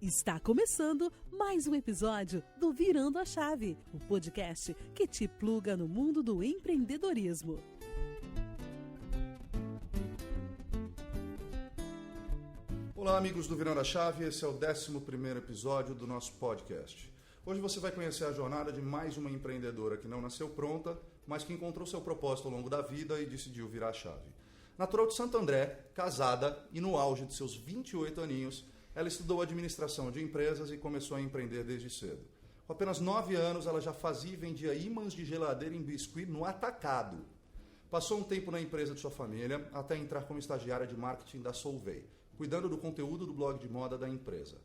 Está começando mais um episódio do Virando a Chave, o podcast que te pluga no mundo do empreendedorismo. Olá, amigos do Virando a Chave, esse é o 11º episódio do nosso podcast. Hoje você vai conhecer a jornada de mais uma empreendedora que não nasceu pronta, mas que encontrou seu propósito ao longo da vida e decidiu virar a chave. Natural de Santo André, casada e no auge de seus 28 aninhos, ela estudou administração de empresas e começou a empreender desde cedo. Com apenas 9 anos, ela já fazia e vendia ímãs de geladeira em biscuit no atacado. Passou um tempo na empresa de sua família até entrar como estagiária de marketing da Solvay, cuidando do conteúdo do blog de moda da empresa.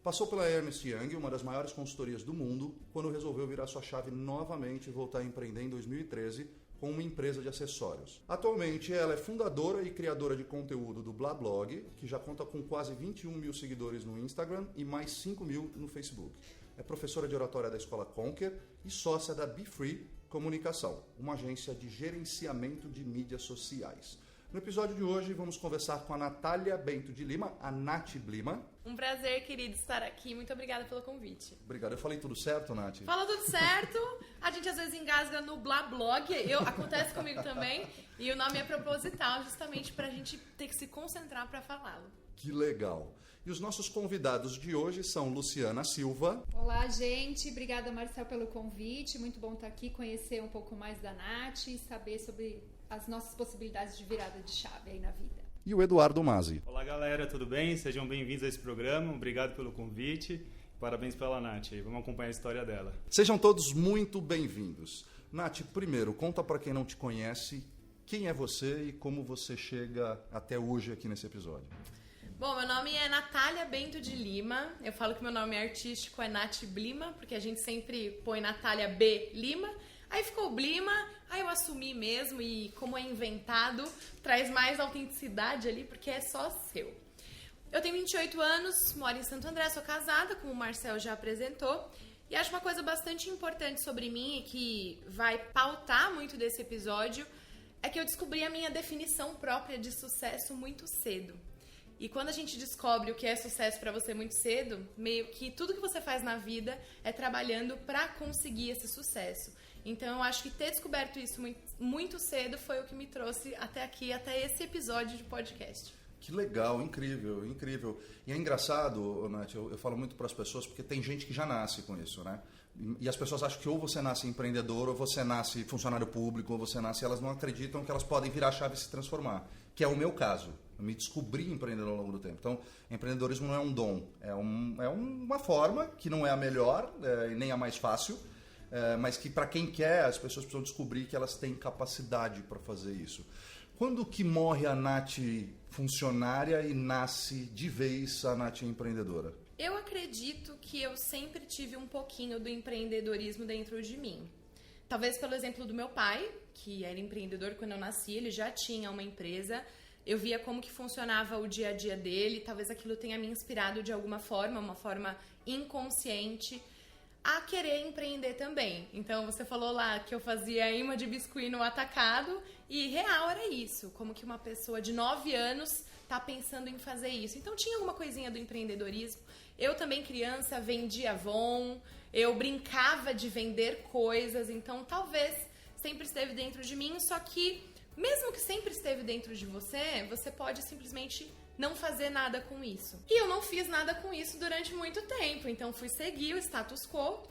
Passou pela Ernst Young, uma das maiores consultorias do mundo, quando resolveu virar sua chave novamente e voltar a empreender em 2013 com uma empresa de acessórios. Atualmente, ela é fundadora e criadora de conteúdo do Blablog, que já conta com quase 21 mil seguidores no Instagram e mais 5 mil no Facebook. É professora de oratória da Escola Conquer e sócia da Be Free Comunicação, uma agência de gerenciamento de mídias sociais. No episódio de hoje, vamos conversar com a Natália Bento de Lima, a Nath Blima. Um prazer, querido, estar aqui. Muito obrigada pelo convite. Obrigado. Eu falei tudo certo, Nath? Fala tudo certo. A gente às vezes engasga no Blablog. Acontece comigo também. E o nome é proposital, justamente para a gente ter que se concentrar para falá-lo. Que legal. E os nossos convidados de hoje são Luciana Silva. Olá, gente. Obrigada, Marcel, pelo convite. Muito bom estar aqui, conhecer um pouco mais da Nath e saber sobre as nossas possibilidades de virada de chave aí na vida. E o Eduardo Mazzi. Olá, galera, tudo bem? Sejam bem-vindos a esse programa. Obrigado pelo convite. Parabéns pela Nath. Vamos acompanhar a história dela. Sejam todos muito bem-vindos. Nath, primeiro, conta para quem não te conhece quem é você e como você chega até hoje aqui nesse episódio. Bom, meu nome é Natália Bento de Lima. Eu falo que meu nome artístico é Nath Blima, porque a gente sempre põe Natália B. Lima. Aí ficou Blima, aí eu assumi mesmo e como é inventado, traz mais autenticidade ali, porque é só seu. Eu tenho 28 anos, moro em Santo André, sou casada, como o Marcel já apresentou. E acho uma coisa bastante importante sobre mim e que vai pautar muito desse episódio é que eu descobri a minha definição própria de sucesso muito cedo. E quando a gente descobre o que é sucesso pra você muito cedo, meio que tudo que você faz na vida é trabalhando pra conseguir esse sucesso. Então eu acho que ter descoberto isso muito cedo foi o que me trouxe até aqui, até esse episódio de podcast. Que legal, incrível, incrível. E é engraçado, Nath, eu falo muito para as pessoas porque tem gente que já nasce com isso, né? E as pessoas acham que ou você nasce empreendedor, ou você nasce funcionário público, ou você nasce... Elas não acreditam que elas podem virar a chave e se transformar, que é o meu caso. Eu me descobri empreendedor ao longo do tempo. Então, empreendedorismo não é um dom, é uma forma que não é a melhor e nem a mais fácil, mas que para quem quer, as pessoas precisam descobrir que elas têm capacidade para fazer isso. Quando que morre a Nath funcionária e nasce de vez a Nath empreendedora? Eu acredito que eu sempre tive um pouquinho do empreendedorismo dentro de mim. Talvez pelo exemplo do meu pai, que era empreendedor quando eu nasci, ele já tinha uma empresa. Eu via como que funcionava o dia a dia dele, talvez aquilo tenha me inspirado de alguma forma, uma forma inconsciente, a querer empreender também. Então você falou lá que eu fazia imã de biscuit no atacado e real era isso, como que uma pessoa de 9 anos tá pensando em fazer isso. Então tinha alguma coisinha do empreendedorismo. Eu também criança vendia Avon, eu brincava de vender coisas, então talvez sempre esteve dentro de mim, só que mesmo que sempre esteve dentro de você, você pode simplesmente não fazer nada com isso. E eu não fiz nada com isso durante muito tempo, então fui seguir o status quo,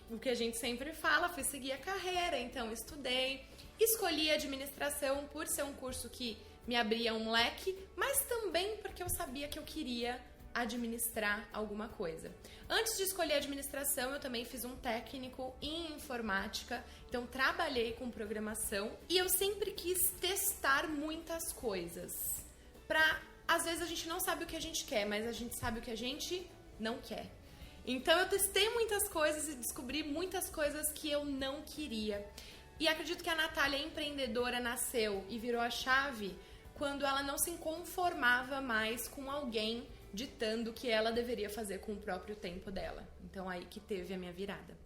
o que a gente sempre fala, fui seguir a carreira, então estudei, escolhi administração por ser um curso que me abria um leque, mas também porque eu sabia que eu queria administrar alguma coisa. Antes de escolher administração, eu também fiz um técnico em informática, então trabalhei com programação e eu sempre quis testar muitas coisas. Às vezes a gente não sabe o que a gente quer, mas a gente sabe o que a gente não quer. Então eu testei muitas coisas e descobri muitas coisas que eu não queria. E acredito que a Natália empreendedora nasceu e virou a chave quando ela não se conformava mais com alguém ditando o que ela deveria fazer com o próprio tempo dela. Então aí que teve a minha virada.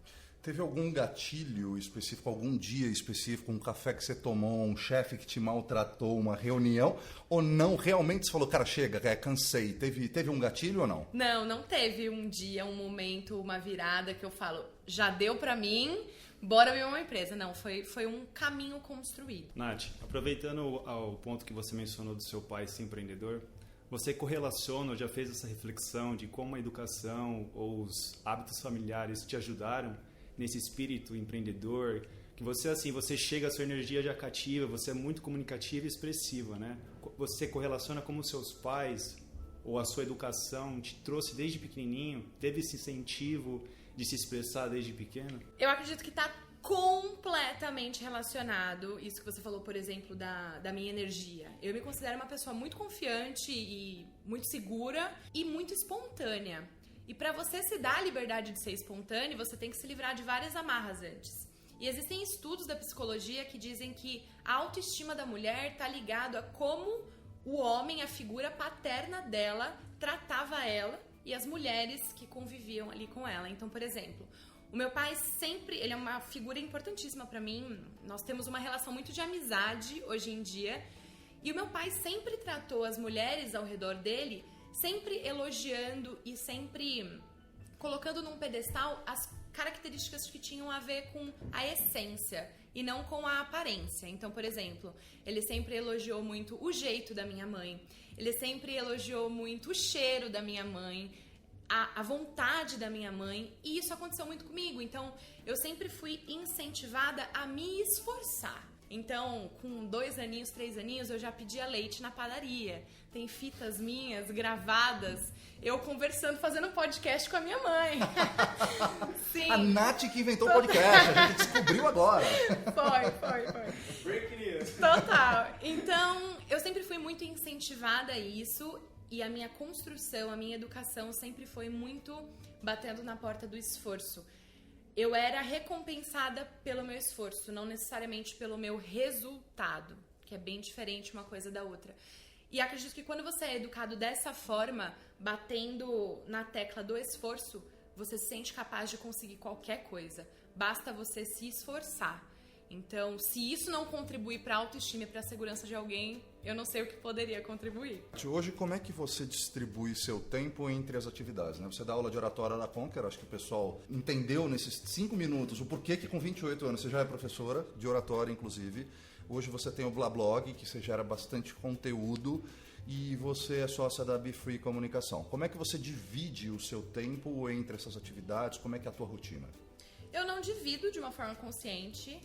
Teve algum gatilho específico, algum dia específico, um café que você tomou, um chefe que te maltratou, uma reunião? Ou não, realmente você falou, cara, chega, cansei. Teve um gatilho ou não? Não teve um dia, um momento, uma virada que eu falo, já deu pra mim, bora abrir uma empresa. Não, foi um caminho construído. Nath, aproveitando ao ponto que você mencionou do seu pai ser empreendedor, você correlaciona ou já fez essa reflexão de como a educação ou os hábitos familiares te ajudaram nesse espírito empreendedor, que você chega, a sua energia já cativa, você é muito comunicativa e expressiva, né? Você correlaciona como seus pais ou a sua educação te trouxe desde pequenininho, teve esse incentivo de se expressar desde pequeno? Eu acredito que está completamente relacionado, isso que você falou, por exemplo, da minha energia. Eu me considero uma pessoa muito confiante e muito segura e muito espontânea. E para você se dar a liberdade de ser espontâneo, você tem que se livrar de várias amarras antes. E existem estudos da psicologia que dizem que a autoestima da mulher está ligado a como o homem, a figura paterna dela, tratava ela e as mulheres que conviviam ali com ela. Então, por exemplo, o meu pai sempre, ele é uma figura importantíssima para mim. Nós temos uma relação muito de amizade hoje em dia. E o meu pai sempre tratou as mulheres ao redor dele sempre elogiando e sempre colocando num pedestal as características que tinham a ver com a essência e não com a aparência. Então, por exemplo, ele sempre elogiou muito o jeito da minha mãe, ele sempre elogiou muito o cheiro da minha mãe, a vontade da minha mãe, e isso aconteceu muito comigo. Então, eu sempre fui incentivada a me esforçar. Então, com 2 aninhos, 3 aninhos, eu já pedia leite na padaria. Tem fitas minhas gravadas, eu conversando, fazendo um podcast com a minha mãe. Sim. A Nath que inventou o podcast, a gente descobriu agora. Foi. Break news. Total. Então, eu sempre fui muito incentivada a isso, e a minha construção, a minha educação sempre foi muito batendo na porta do esforço. Eu era recompensada pelo meu esforço, não necessariamente pelo meu resultado, que é bem diferente uma coisa da outra. E acredito que quando você é educado dessa forma, batendo na tecla do esforço, você se sente capaz de conseguir qualquer coisa. Basta você se esforçar. Então, se isso não contribuir para a autoestima e para a segurança de alguém, eu não sei o que poderia contribuir. Hoje, como é que você distribui seu tempo entre as atividades, né? Você dá aula de oratória na Conquer, acho que o pessoal entendeu nesses 5 minutos o porquê que com 28 anos você já é professora de oratória, inclusive. Hoje você tem o Blablog, que você gera bastante conteúdo, e você é sócia da Be Free Comunicação. Como é que você divide o seu tempo entre essas atividades? Como é que é a tua rotina? Eu não divido de uma forma consciente.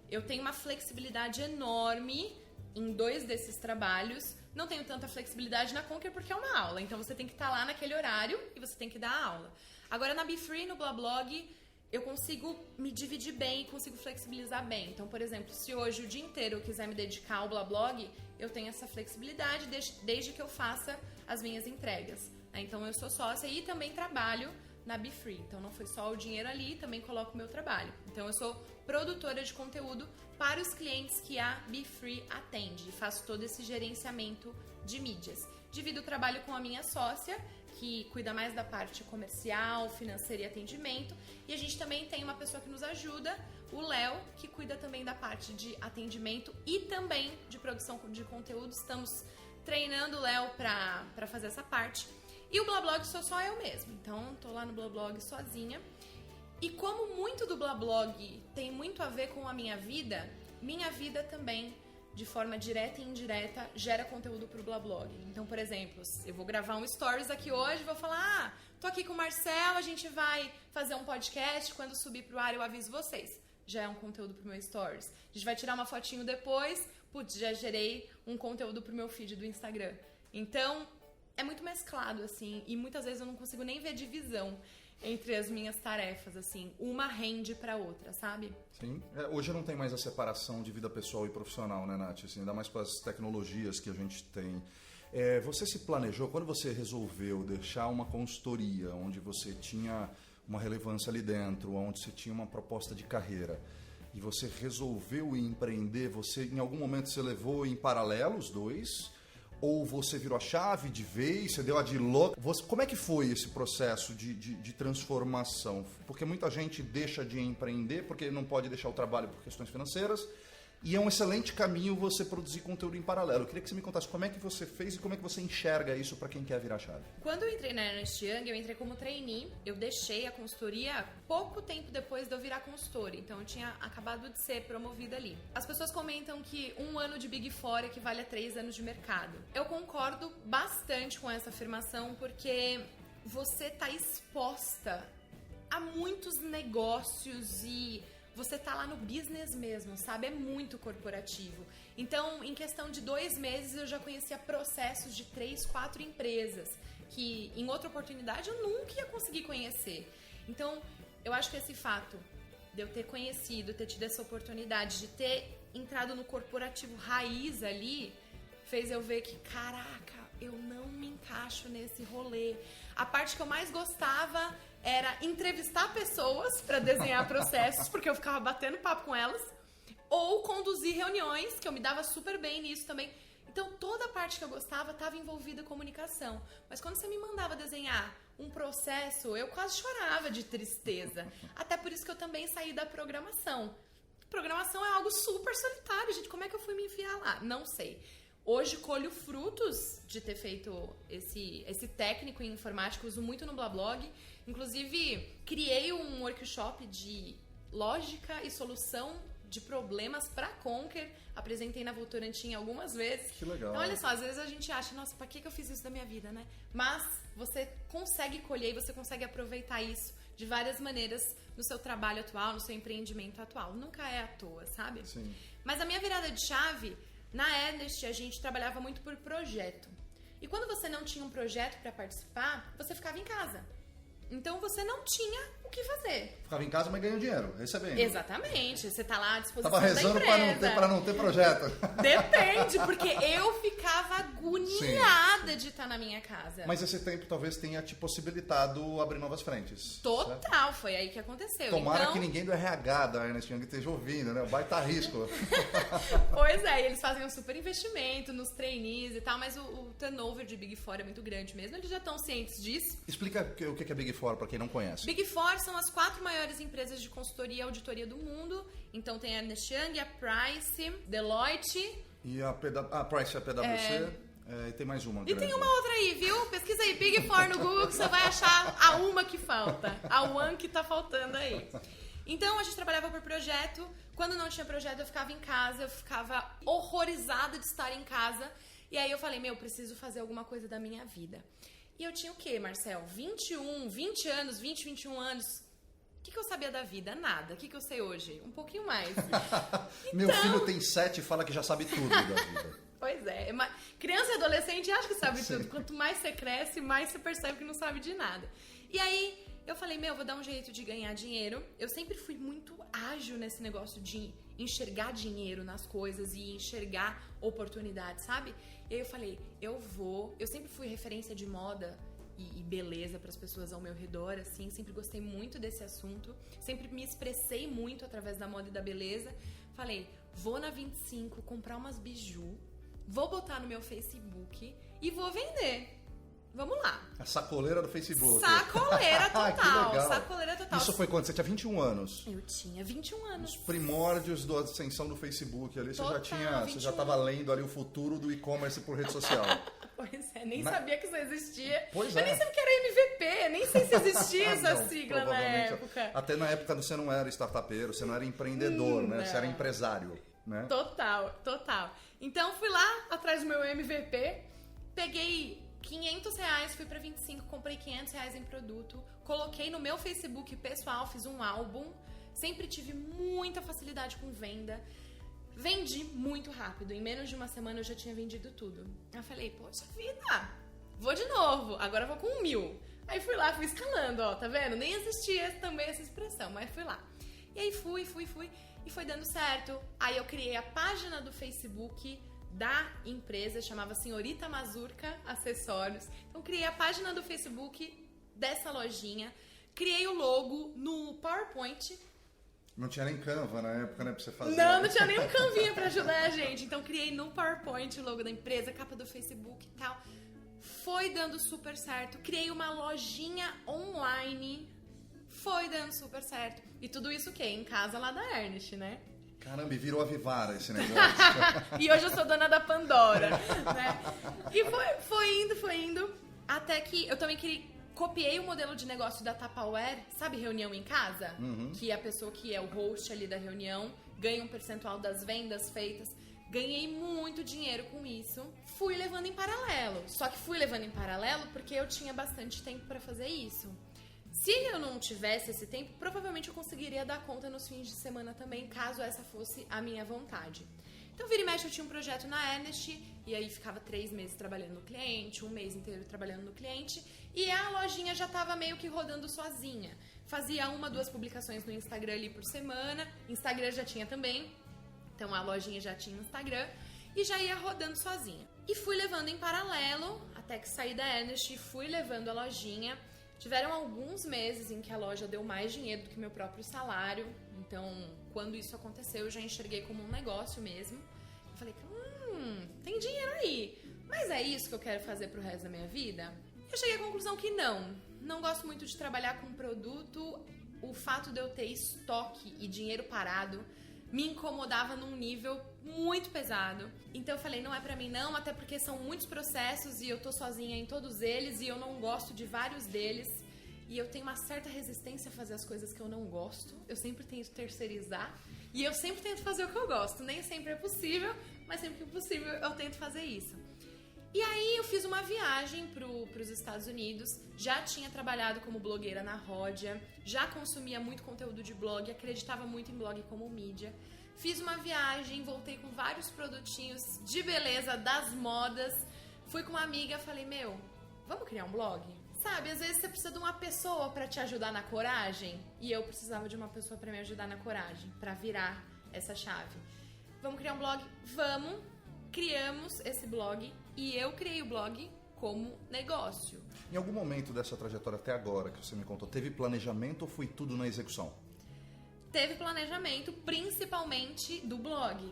Eu tenho uma flexibilidade enorme em 2 desses trabalhos. Não tenho tanta flexibilidade na Conquer porque é uma aula. Então você tem que estar lá naquele horário e você tem que dar a aula. Agora na Be Free, no Blablog, eu consigo me dividir bem e consigo flexibilizar bem. Então, por exemplo, se hoje o dia inteiro eu quiser me dedicar ao Blablog, eu tenho essa flexibilidade desde que eu faça as minhas entregas. Então eu sou sócia e também trabalho na Be Free. Então não foi só o dinheiro ali, também coloco o meu trabalho. Então eu sou produtora de conteúdo para os clientes que a Be Free atende e faço todo esse gerenciamento de mídias. Divido o trabalho com a minha sócia, que cuida mais da parte comercial, financeira e atendimento. E a gente também tem uma pessoa que nos ajuda, o Léo, que cuida também da parte de atendimento e também de produção de conteúdo. Estamos treinando o Léo para fazer essa parte. E o Blablog sou só eu mesmo, então tô lá no Blablog sozinha. E como muito do Blablog tem muito a ver com a minha vida também, de forma direta e indireta, gera conteúdo pro Blablog. Então, por exemplo, eu vou gravar um stories aqui hoje, vou falar, tô aqui com o Marcel, a gente vai fazer um podcast, quando subir pro ar eu aviso vocês. Já é um conteúdo pro meu stories. A gente vai tirar uma fotinho depois, putz, já gerei um conteúdo pro meu feed do Instagram. Então, é muito mesclado, assim, e muitas vezes eu não consigo nem ver divisão entre as minhas tarefas, assim, uma rende pra outra, sabe? Sim. Hoje não tem mais a separação de vida pessoal e profissional, né, Nath? Assim, ainda mais com as tecnologias que a gente tem. Você se planejou, quando você resolveu deixar uma consultoria, onde você tinha uma relevância ali dentro, onde você tinha uma proposta de carreira, e você resolveu empreender, você em algum momento você levou em paralelo os dois? Ou você virou a chave de vez, você deu a de louco? Como é que foi esse processo de transformação? Porque muita gente deixa de empreender porque não pode deixar o trabalho por questões financeiras. E é um excelente caminho você produzir conteúdo em paralelo. Eu queria que você me contasse como é que você fez e como é que você enxerga isso para quem quer virar chave. Quando eu entrei na Ernst Young, eu entrei como trainee. Eu deixei a consultoria pouco tempo depois de eu virar consultora. Então, eu tinha acabado de ser promovida ali. As pessoas comentam que 1 ano de Big Four equivale a 3 anos de mercado. Eu concordo bastante com essa afirmação, porque você está exposta a muitos negócios e... você tá lá no business mesmo, sabe? É muito corporativo. Então, em questão de 2 meses, eu já conhecia processos de 3, 4 empresas que, em outra oportunidade, eu nunca ia conseguir conhecer. Então, eu acho que esse fato de eu ter conhecido, ter tido essa oportunidade de ter entrado no corporativo raiz ali, fez eu ver que, caraca, eu não me encaixo nesse rolê. A parte que eu mais gostava era entrevistar pessoas para desenhar processos, porque eu ficava batendo papo com elas, ou conduzir reuniões, que eu me dava super bem nisso também. Então, toda a parte que eu gostava estava envolvida em comunicação. Mas quando você me mandava desenhar um processo, eu quase chorava de tristeza. Até por isso que eu também saí da programação. Programação é algo super solitário, gente. Como é que eu fui me enfiar lá? Não sei. Hoje colho frutos de ter feito esse técnico em informática, uso muito no Blablog. Inclusive, criei um workshop de lógica e solução de problemas para Conquer. Apresentei na Votorantim algumas vezes. Que legal. Então, olha só, às vezes a gente acha, nossa, pra que eu fiz isso da minha vida, né? Mas você consegue colher e você consegue aproveitar isso de várias maneiras no seu trabalho atual, no seu empreendimento atual. Nunca é à toa, sabe? Sim. Mas a minha virada de chave... Na Ernst, a gente trabalhava muito por projeto. E quando você não tinha um projeto para participar, você ficava em casa. Então, você não tinha o que fazer. Ficava em casa, mas ganhou dinheiro, recebendo. Exatamente. Você tá lá à disposição Tava rezando da empresa. para não ter projeto. Depende, porque eu ficava agoniada de estar na minha casa. Mas esse tempo talvez tenha te possibilitado abrir novas frentes. Total, certo? Foi aí que aconteceu. Tomara então, que ninguém do RH da Ernst Young esteja ouvindo, né? O baita risco. Pois é, eles fazem um super investimento nos trainees e tal, mas o turnover de Big Four é muito grande mesmo. Eles já estão cientes disso. Explica o que é Big Four para quem não conhece. Big Four são as 4 maiores empresas de consultoria e auditoria do mundo. Então tem a Ernst Young, a Price, Deloitte. E a Price é a PwC. E tem mais uma. E tem uma outra aí, viu? Pesquisa aí Big Four no Google que você vai achar a uma que falta. A one que tá faltando aí. Então a gente trabalhava por projeto. Quando não tinha projeto eu ficava em casa. Eu ficava horrorizada de estar em casa. E aí eu falei, preciso fazer alguma coisa da minha vida. E eu tinha o quê, Marcel? 20 anos, 21 anos. O que eu sabia da vida? Nada. O que eu sei hoje? Um pouquinho mais. Meu filho tem 7 e fala que já sabe tudo da vida. Pois é. Criança e adolescente acha que sabe Sim. tudo. Quanto mais você cresce, mais você percebe que não sabe de nada. E aí, eu falei, vou dar um jeito de ganhar dinheiro. Eu sempre fui muito ágil nesse negócio de enxergar dinheiro nas coisas e enxergar oportunidades, sabe? E aí eu falei, eu sempre fui referência de moda e beleza para as pessoas ao meu redor, assim, sempre gostei muito desse assunto, sempre me expressei muito através da moda e da beleza. Falei, vou na 25 comprar umas biju, vou botar no meu Facebook e vou vender. Vamos lá. A sacoleira do Facebook. Sacoleira total. Que legal. Sacoleira total. Isso foi quando? Você tinha 21 anos? Eu tinha 21 anos. Os primórdios da ascensão do Facebook ali, Total, você já estava lendo ali o futuro do e-commerce por rede social. Pois é, nem sabia que isso existia. Pois eu é. nem sabia que era MVP, nem sei se existia essa Não, sigla na provavelmente. época. Até na época você não era startupeiro, você não era empreendedor, né? Não. Você era empresário, né? Total. Então fui lá atrás do meu MVP, peguei R$500, fui pra 25, comprei R$500 em produto, coloquei no meu Facebook pessoal, fiz um álbum, sempre tive muita facilidade com venda, vendi muito rápido, em menos de uma semana eu já tinha vendido tudo. Eu falei, poxa vida, vou de novo, agora eu vou com 1.000. Aí fui lá, fui escalando, ó, tá vendo? Nem existia também essa expressão, mas fui lá. E aí fui, e foi dando certo. Aí eu criei a página do Facebook da empresa, chamava Senhorita Mazurka Acessórios. Então criei a página do Facebook dessa lojinha, criei o logo no PowerPoint. Não tinha nem Canva na época, né, pra você fazer. Não tinha nem um Canvinha pra ajudar a gente. Então criei no PowerPoint o logo da empresa, capa do Facebook e tal. Foi dando super certo. Criei uma lojinha online. Foi dando super certo. E tudo isso o quê? Em casa lá da Ernest, né? Caramba, e virou a Vivara esse negócio. E hoje eu sou dona da Pandora, né? E foi indo. Até que eu também copiei o modelo de negócio da Tupperware, sabe, reunião em casa? Que a pessoa que é o host ali da reunião ganha um percentual das vendas feitas. Ganhei muito dinheiro com isso. Fui levando em paralelo. Só que fui levando em paralelo porque eu tinha bastante tempo para fazer isso. Se eu não tivesse esse tempo, provavelmente eu conseguiria dar conta nos fins de semana também, caso essa fosse a minha vontade. Então, vira e mexe, eu tinha um projeto na Ernest, e aí ficava 3 meses trabalhando no cliente, 1 mês inteiro trabalhando no cliente, e a lojinha já estava meio que rodando sozinha. Fazia 1, 2 publicações no Instagram ali por semana, Instagram já tinha também, então a lojinha já tinha Instagram, e já ia rodando sozinha. E fui levando em paralelo, até que saí da Ernest e fui levando a lojinha. Tiveram alguns meses em que a loja deu mais dinheiro do que meu próprio salário. Então, quando isso aconteceu, eu já enxerguei como um negócio mesmo. Eu falei, tem dinheiro aí. Mas é isso que eu quero fazer pro resto da minha vida? Eu cheguei à conclusão que não. Não gosto muito de trabalhar com produto. O fato de eu ter estoque e dinheiro parado me incomodava num nível muito pesado. Então eu falei, não é pra mim não, até porque são muitos processos e eu tô sozinha em todos eles e eu não gosto de vários deles. E eu tenho uma certa resistência a fazer as coisas que eu não gosto. Eu sempre tento terceirizar e eu sempre tento fazer o que eu gosto. Nem sempre é possível, mas sempre que é possível eu tento fazer isso. E aí eu fiz uma viagem pros Estados Unidos, já tinha trabalhado como blogueira na Ródia, já consumia muito conteúdo de blog, acreditava muito em blog como mídia. Fiz uma viagem, voltei com vários produtinhos de beleza, das modas. Fui com uma amiga, falei, vamos criar um blog? Sabe, às vezes você precisa de uma pessoa pra te ajudar na coragem. E eu precisava de uma pessoa pra me ajudar na coragem, pra virar essa chave. Vamos criar um blog? Vamos! Criamos esse blog e eu criei o blog como negócio. Em algum momento dessa trajetória até agora que você me contou, teve planejamento ou foi tudo na execução? Teve planejamento, principalmente do blog.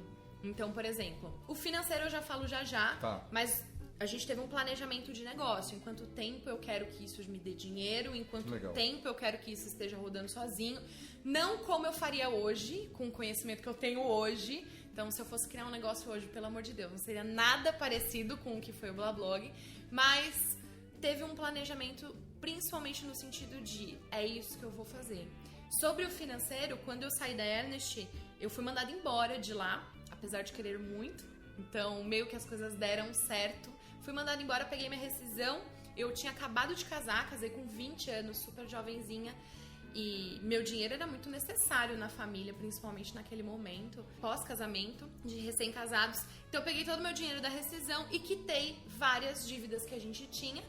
Então, por exemplo, o financeiro eu já falo já, tá. Mas a gente teve um planejamento de negócio. Em quanto tempo eu quero que isso me dê dinheiro, em quanto tempo eu quero que isso esteja rodando sozinho. Não como eu faria hoje, com o conhecimento que eu tenho hoje. Então, se eu fosse criar um negócio hoje, pelo amor de Deus, não seria nada parecido com o que foi o Blablog, mas teve um planejamento principalmente no sentido de é isso que eu vou fazer. Sobre o financeiro, quando eu saí da Ernest, eu fui mandada embora de lá, apesar de querer muito, então meio que as coisas deram certo. Fui mandada embora, peguei minha rescisão, eu tinha acabado de casar, casei com 20 anos, super jovenzinha, e meu dinheiro era muito necessário na família, principalmente naquele momento, pós-casamento, de recém-casados. Então eu peguei todo o meu dinheiro da rescisão e quitei várias dívidas que a gente tinha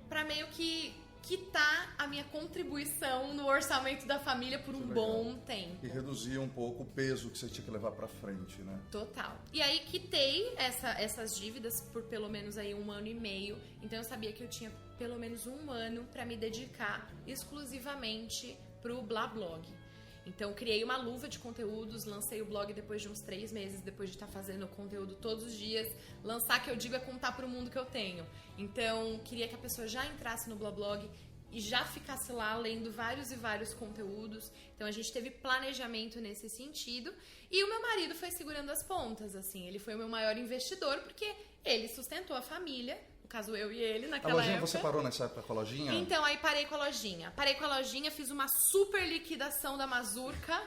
pra meio que quitar a minha contribuição no orçamento da família por um bom tempo. E reduzir um pouco o peso que você tinha que levar pra frente, né? Total. E aí quitei essas dívidas por pelo menos aí 1 ano e meio. Então eu sabia que eu tinha pelo menos 1 ano pra me dedicar exclusivamente pro Blablog. Então criei uma luva de conteúdos, lancei o blog depois de uns 3 meses, depois de estar fazendo conteúdo todos os dias. Lançar, que eu digo, é contar pro mundo que eu tenho. Então queria que a pessoa já entrasse no Blablog e já ficasse lá lendo vários e vários conteúdos. Então a gente teve planejamento nesse sentido. E o meu marido foi segurando as pontas, assim. Ele foi o meu maior investidor, porque ele sustentou a família. No caso, eu e ele, naquela época. A lojinha, época. você parou nessa época com a lojinha? Então, aí parei com a lojinha. Fiz uma super liquidação da Mazurka.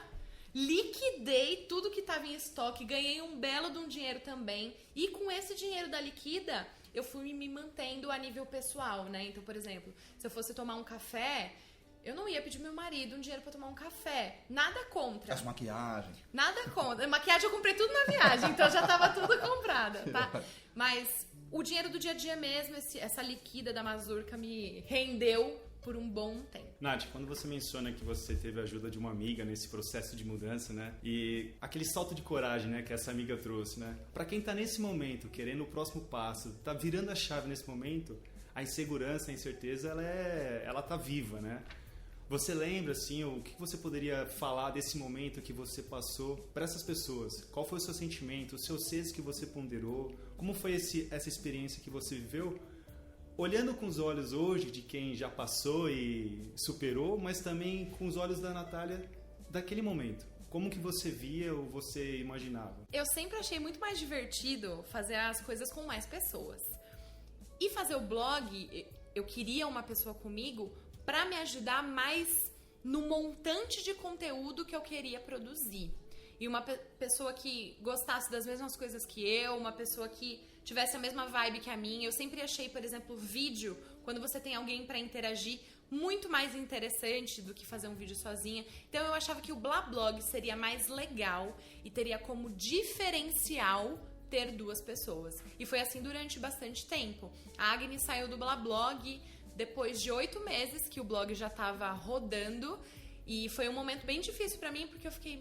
Liquidei tudo que estava em estoque. Ganhei um belo de um dinheiro também. E com esse dinheiro da liquida, eu fui me mantendo a nível pessoal, né? Então, por exemplo, se eu fosse tomar um café, eu não ia pedir meu marido um dinheiro pra tomar um café. Nada contra. As maquiagens. Nada contra. Maquiagem eu comprei tudo na viagem, então já tava tudo comprada, tá? Mas o dinheiro do dia a dia mesmo, essa liquida da Mazurka me rendeu por um bom tempo. Nath, quando você menciona que você teve a ajuda de uma amiga nesse processo de mudança, né? E aquele salto de coragem, né, que essa amiga trouxe, né? Pra quem tá nesse momento, querendo o próximo passo, tá virando a chave nesse momento, a insegurança, a incerteza, ela tá viva, né? Você lembra, assim, o que você poderia falar desse momento que você passou para essas pessoas? Qual foi o seu sentimento, os seus seios que você ponderou? Como foi essa experiência que você viveu? Olhando com os olhos hoje de quem já passou e superou, mas também com os olhos da Natália daquele momento. Como que você via ou você imaginava? Eu sempre achei muito mais divertido fazer as coisas com mais pessoas. E fazer o blog, eu queria uma pessoa comigo para me ajudar mais no montante de conteúdo que eu queria produzir. E uma pessoa que gostasse das mesmas coisas que eu, uma pessoa que tivesse a mesma vibe que a minha. Eu sempre achei, por exemplo, vídeo, quando você tem alguém para interagir, muito mais interessante do que fazer um vídeo sozinha. Então eu achava que o Blablog seria mais legal e teria como diferencial ter duas pessoas. E foi assim durante bastante tempo. A Agnes saiu do Blablog depois de 8 meses que o blog já estava rodando. E foi um momento bem difícil para mim, porque eu fiquei,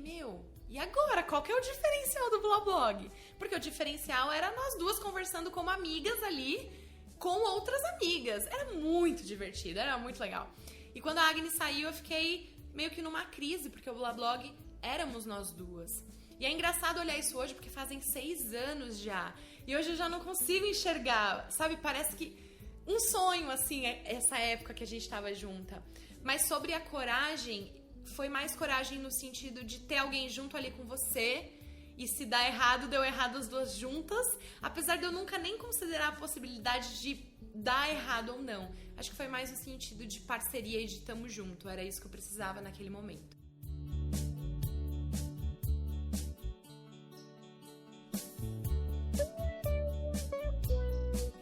e agora? Qual que é o diferencial do Blablog? Porque o diferencial era nós duas conversando como amigas ali, com outras amigas. Era muito divertido, era muito legal. E quando a Agnes saiu, eu fiquei meio que numa crise, porque o Blablog éramos nós duas. E é engraçado olhar isso hoje, porque fazem 6 anos já. E hoje eu já não consigo enxergar, sabe? Parece que um sonho, assim, essa época que a gente estava junta. Mas sobre a coragem, foi mais coragem no sentido de ter alguém junto ali com você. E se dá errado, deu errado as duas juntas. Apesar de eu nunca nem considerar a possibilidade de dar errado ou não. Acho que foi mais no sentido de parceria e de tamo junto. Era isso que eu precisava naquele momento.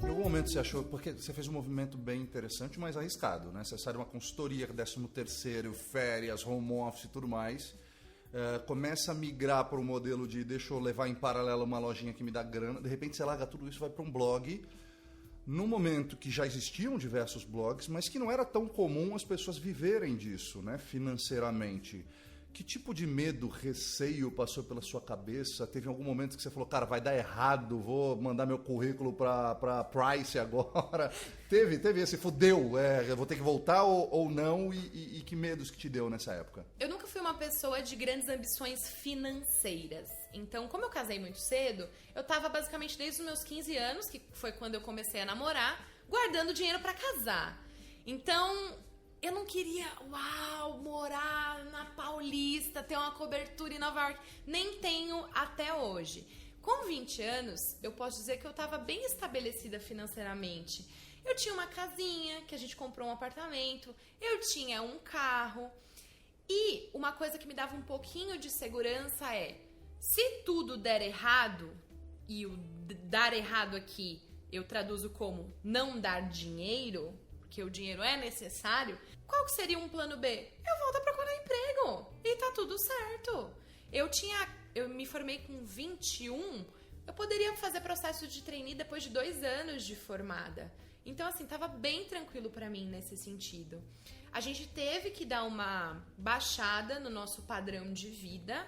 Em algum momento você achou, porque você fez um movimento bem interessante, mas arriscado, né? Você sai de uma consultoria, 13º, férias, home office e tudo mais, começa a migrar para o modelo de deixa eu levar em paralelo uma lojinha que me dá grana, de repente você larga tudo isso e vai para um blog, num momento que já existiam diversos blogs, mas que não era tão comum as pessoas viverem disso, né, financeiramente. Que tipo de medo, receio passou pela sua cabeça? Teve algum momento que você falou, cara, vai dar errado, vou mandar meu currículo para Price agora? Teve esse, fudeu, eu vou ter que voltar ou não? E que medos que te deu nessa época? Eu nunca fui uma pessoa de grandes ambições financeiras. Então, como eu casei muito cedo, eu tava basicamente desde os meus 15 anos, que foi quando eu comecei a namorar, guardando dinheiro para casar. Então, eu não queria, morar na Paulista, ter uma cobertura em Nova York. Nem tenho até hoje. Com 20 anos, eu posso dizer que eu estava bem estabelecida financeiramente. Eu tinha uma casinha, que a gente comprou um apartamento. Eu tinha um carro. E uma coisa que me dava um pouquinho de segurança é, se tudo der errado, e o dar errado aqui eu traduzo como não dar dinheiro, porque o dinheiro é necessário, qual que seria um plano B? Eu volto a procurar emprego e tá tudo certo. Eu me formei com 21, eu poderia fazer processo de trainee depois de 2 anos de formada. Então, assim, tava bem tranquilo pra mim nesse sentido. A gente teve que dar uma baixada no nosso padrão de vida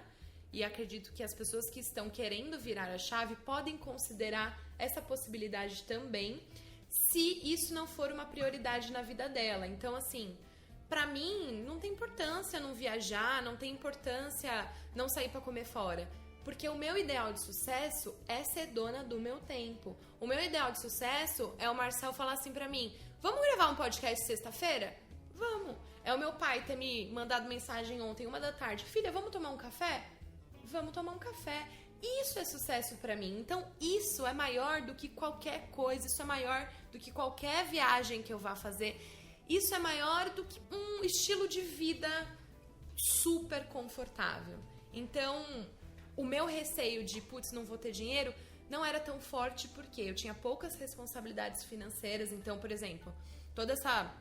e acredito que as pessoas que estão querendo virar a chave podem considerar essa possibilidade também, se isso não for uma prioridade na vida dela. Então, assim, pra mim, não tem importância não viajar, não tem importância não sair pra comer fora. Porque o meu ideal de sucesso é ser dona do meu tempo. O meu ideal de sucesso é o Marcel falar assim pra mim, vamos gravar um podcast sexta-feira? Vamos. É o meu pai ter me mandado mensagem ontem, 1h da tarde, filha, vamos tomar um café? Vamos tomar um café. Isso é sucesso pra mim. Então, isso é maior do que qualquer coisa, isso é maior do que qualquer viagem que eu vá fazer. Isso é maior do que um estilo de vida super confortável. Então, o meu receio de, não vou ter dinheiro, não era tão forte porque eu tinha poucas responsabilidades financeiras. Então, por exemplo, toda essa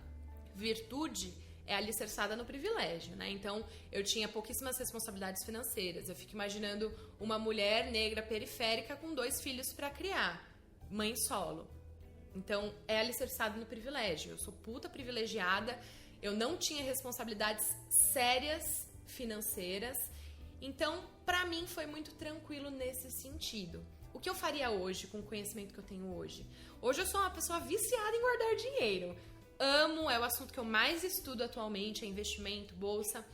virtude é alicerçada no privilégio, né? Então, eu tinha pouquíssimas responsabilidades financeiras. Eu fico imaginando uma mulher negra periférica com 2 filhos para criar, mãe solo. Então, é alicerçado no privilégio. Eu sou puta privilegiada, eu não tinha responsabilidades sérias financeiras. Então, pra mim, foi muito tranquilo nesse sentido. O que eu faria hoje com o conhecimento que eu tenho hoje? Hoje eu sou uma pessoa viciada em guardar dinheiro. amo, é o assunto que eu mais estudo atualmente, é investimento, bolsa.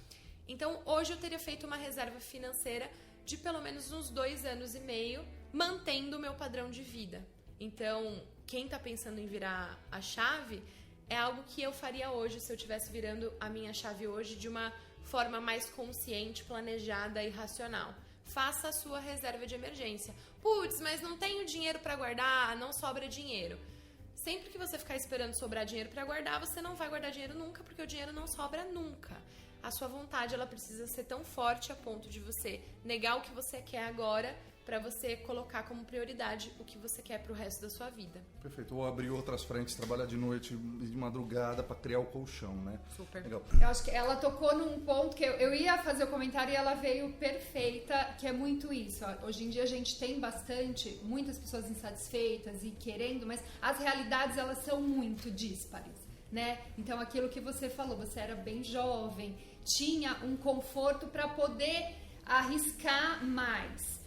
Então, hoje eu teria feito uma reserva financeira de pelo menos uns 2 anos e meio, mantendo o meu padrão de vida. Então, quem está pensando em virar a chave, é algo que eu faria hoje, se eu estivesse virando a minha chave hoje de uma forma mais consciente, planejada e racional. Faça a sua reserva de emergência. Putz, mas não tenho dinheiro para guardar, não sobra dinheiro. Sempre que você ficar esperando sobrar dinheiro para guardar, você não vai guardar dinheiro nunca, porque o dinheiro não sobra nunca. A sua vontade, ela precisa ser tão forte a ponto de você negar o que você quer agora para você colocar como prioridade o que você quer pro resto da sua vida. Perfeito. Ou abrir outras frentes, trabalhar de noite e de madrugada para criar o colchão, né? Super. Legal. Eu acho que ela tocou num ponto que eu ia fazer o comentário e ela veio perfeita, que é muito isso. Hoje em dia a gente tem muitas pessoas insatisfeitas e querendo, mas as realidades elas são muito díspares, né? Então aquilo que você falou, você era bem jovem, tinha um conforto para poder arriscar mais.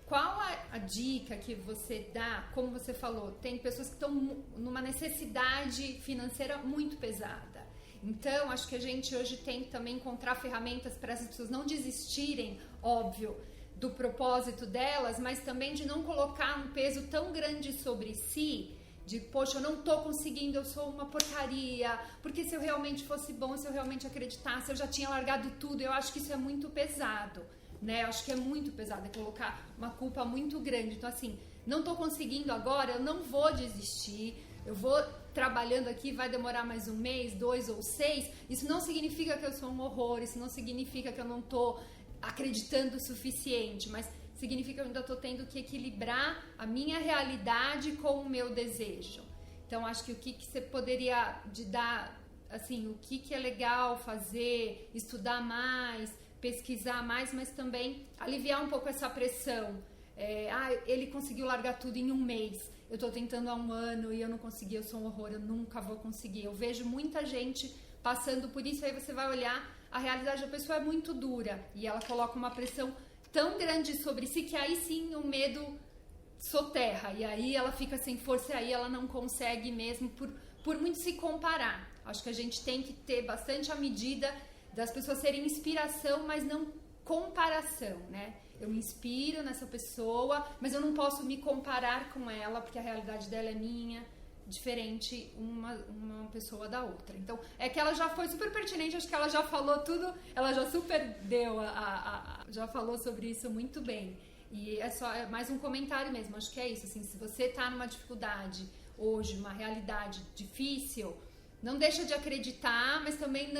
Qual a dica que você dá? Como você falou, tem pessoas que estão numa necessidade financeira muito pesada. Então, acho que a gente hoje tem que também encontrar ferramentas para essas pessoas não desistirem, óbvio, do propósito delas, mas também de não colocar um peso tão grande sobre si, de, poxa, eu não tô conseguindo, eu sou uma porcaria, porque se eu realmente fosse bom, se eu realmente acreditasse, eu já tinha largado tudo. Eu acho que isso é muito pesado. Né? Eu acho que é muito pesado, é colocar uma culpa muito grande. Então, assim, não tô conseguindo agora, eu não vou desistir, eu vou trabalhando aqui, vai demorar mais 1 mês, 2 ou 6. Isso não significa que eu sou um horror, isso não significa que eu não tô acreditando o suficiente, mas significa que eu ainda tô tendo que equilibrar a minha realidade com o meu desejo. Então, acho que o que você poderia dar, assim, o que é legal fazer, estudar mais, pesquisar mais, mas também aliviar um pouco essa pressão. Ele conseguiu largar tudo em 1 mês. Eu tô tentando há 1 ano e eu não consegui, eu sou um horror, eu nunca vou conseguir. Eu vejo muita gente passando por isso, aí você vai olhar, a realidade da pessoa é muito dura e ela coloca uma pressão tão grande sobre si que aí sim o medo soterra e aí ela fica sem força e aí ela não consegue mesmo por muito se comparar. Acho que a gente tem que ter bastante a medida das pessoas serem inspiração, mas não comparação, né? Eu me inspiro nessa pessoa, mas eu não posso me comparar com ela, porque a realidade dela é minha, diferente uma pessoa da outra. Então, é que ela já foi super pertinente, acho que ela já falou tudo, ela já super deu, já falou sobre isso muito bem. E é mais um comentário mesmo, acho que é isso, assim, se você tá numa dificuldade hoje, uma realidade difícil, não deixa de acreditar, mas também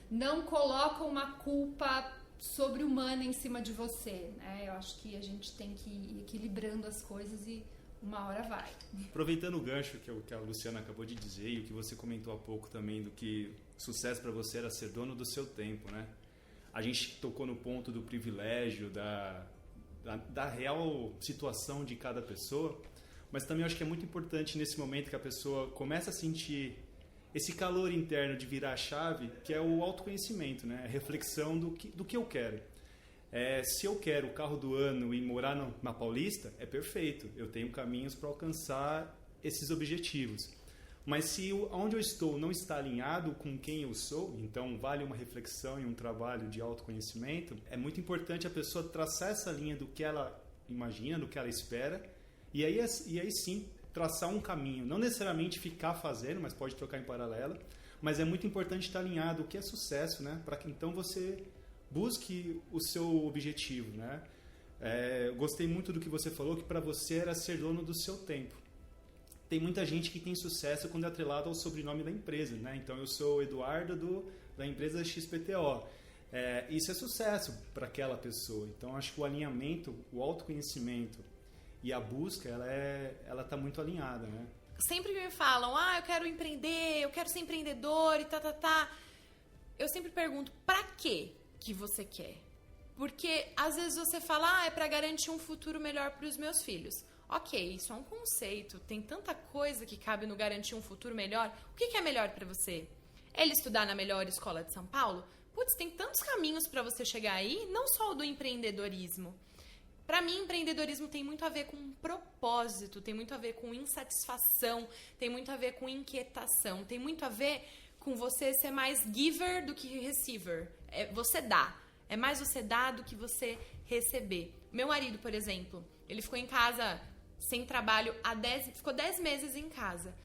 não coloca uma culpa sobre-humana em cima de você, né? Eu acho que a gente tem que ir equilibrando as coisas e uma hora vai. Aproveitando o gancho que a Luciana acabou de dizer e o que você comentou há pouco também do que sucesso para você era ser dono do seu tempo, né? A gente tocou no ponto do privilégio, da real situação de cada pessoa, mas também eu acho que é muito importante nesse momento que a pessoa começa a sentir esse calor interno de virar a chave, que é o autoconhecimento, né? A reflexão do que eu quero. Se eu quero o carro do ano e morar na Paulista, é perfeito. Eu tenho caminhos para alcançar esses objetivos. Mas se onde eu estou não está alinhado com quem eu sou, então vale uma reflexão e um trabalho de autoconhecimento, é muito importante a pessoa traçar essa linha do que ela imagina, do que ela espera, e aí sim traçar um caminho, não necessariamente ficar fazendo, mas pode trocar em paralelo, mas é muito importante estar alinhado o que é sucesso, né? Para que então você busque o seu objetivo, né? Gostei muito do que você falou, que para você era ser dono do seu tempo. Tem muita gente que tem sucesso quando é atrelado ao sobrenome da empresa, né? Então eu sou o Eduardo da empresa XPTO. Isso é sucesso para aquela pessoa. Então acho que o alinhamento, o autoconhecimento e a busca, ela tá muito alinhada, né? Sempre que me falam, eu quero empreender, eu quero ser empreendedor e eu sempre pergunto, pra quê que você quer? Porque às vezes você fala, é pra garantir um futuro melhor pros meus filhos. Ok, isso é um conceito, tem tanta coisa que cabe no garantir um futuro melhor. O que é melhor pra você? Ele estudar na melhor escola de São Paulo? Putz, tem tantos caminhos pra você chegar aí, não só o do empreendedorismo. Para mim, empreendedorismo tem muito a ver com propósito, tem muito a ver com insatisfação, tem muito a ver com inquietação, tem muito a ver com você ser mais giver do que receiver. Você dá. É mais você dar do que você receber. Meu marido, por exemplo, ele ficou em casa sem trabalho ficou 10 meses em casa.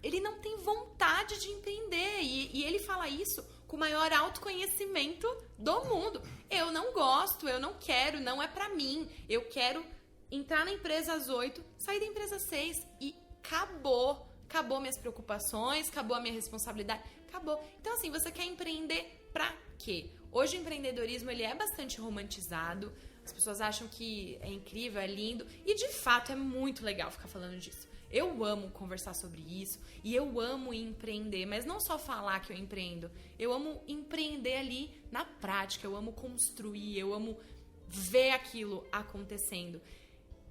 Ele não tem vontade de empreender. E ele fala isso com o maior autoconhecimento do mundo. Eu não gosto, eu não quero, não é pra mim. Eu quero entrar na empresa às 8, sair da empresa às 6 e acabou. Acabou minhas preocupações, acabou a minha responsabilidade, acabou. Então, assim, você quer empreender pra quê? Hoje o empreendedorismo, ele é bastante romantizado. As pessoas acham que é incrível, é lindo. E, de fato, é muito legal ficar falando disso. Eu amo conversar sobre isso e eu amo empreender, mas não só falar que eu empreendo. Eu amo empreender ali na prática, eu amo construir, eu amo ver aquilo acontecendo.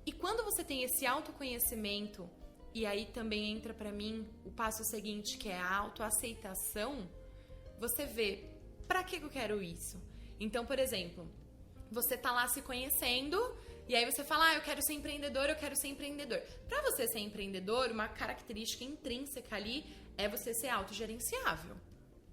E quando você tem esse autoconhecimento, e aí também entra pra mim o passo seguinte, que é a autoaceitação, você vê, pra que eu quero isso? Então, por exemplo, você tá lá se conhecendo, e aí você fala, eu quero ser empreendedor, eu quero ser empreendedor. Pra você ser empreendedor, uma característica intrínseca ali é você ser autogerenciável.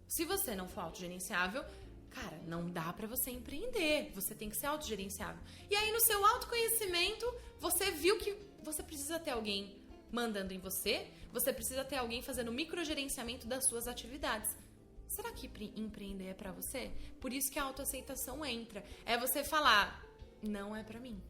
Se você não for autogerenciável, cara, não dá pra você empreender. Você tem que ser autogerenciável. E aí no seu autoconhecimento, você viu que você precisa ter alguém mandando em você, você precisa ter alguém fazendo microgerenciamento das suas atividades. Será que empreender é pra você? Por isso que a autoaceitação entra. É você falar, não é pra mim.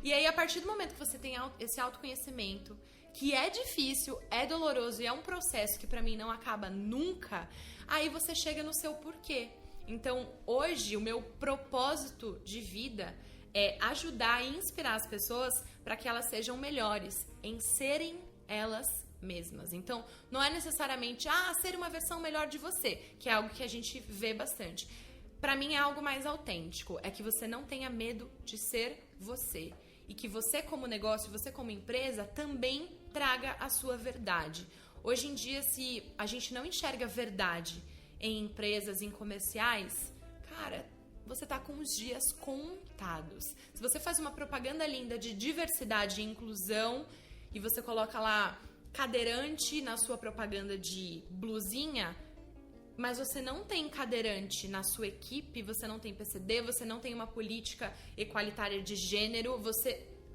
E aí, a partir do momento que você tem esse autoconhecimento, que é difícil, é doloroso e é um processo que pra mim não acaba nunca, aí você chega no seu porquê. Então, hoje, o meu propósito de vida é ajudar e inspirar as pessoas para que elas sejam melhores em serem elas mesmas. Então, não é necessariamente ser uma versão melhor de você, que é algo que a gente vê bastante. Pra mim é algo mais autêntico, é que você não tenha medo de ser você. E que você como negócio, você como empresa, também traga a sua verdade. Hoje em dia, se a gente não enxerga verdade em empresas, em comerciais, cara, você tá com os dias contados. Se você faz uma propaganda linda de diversidade e inclusão, e você coloca lá cadeirante na sua propaganda de blusinha, mas você não tem cadeirante na sua equipe, você não tem PCD, você não tem uma política equalitária de gênero,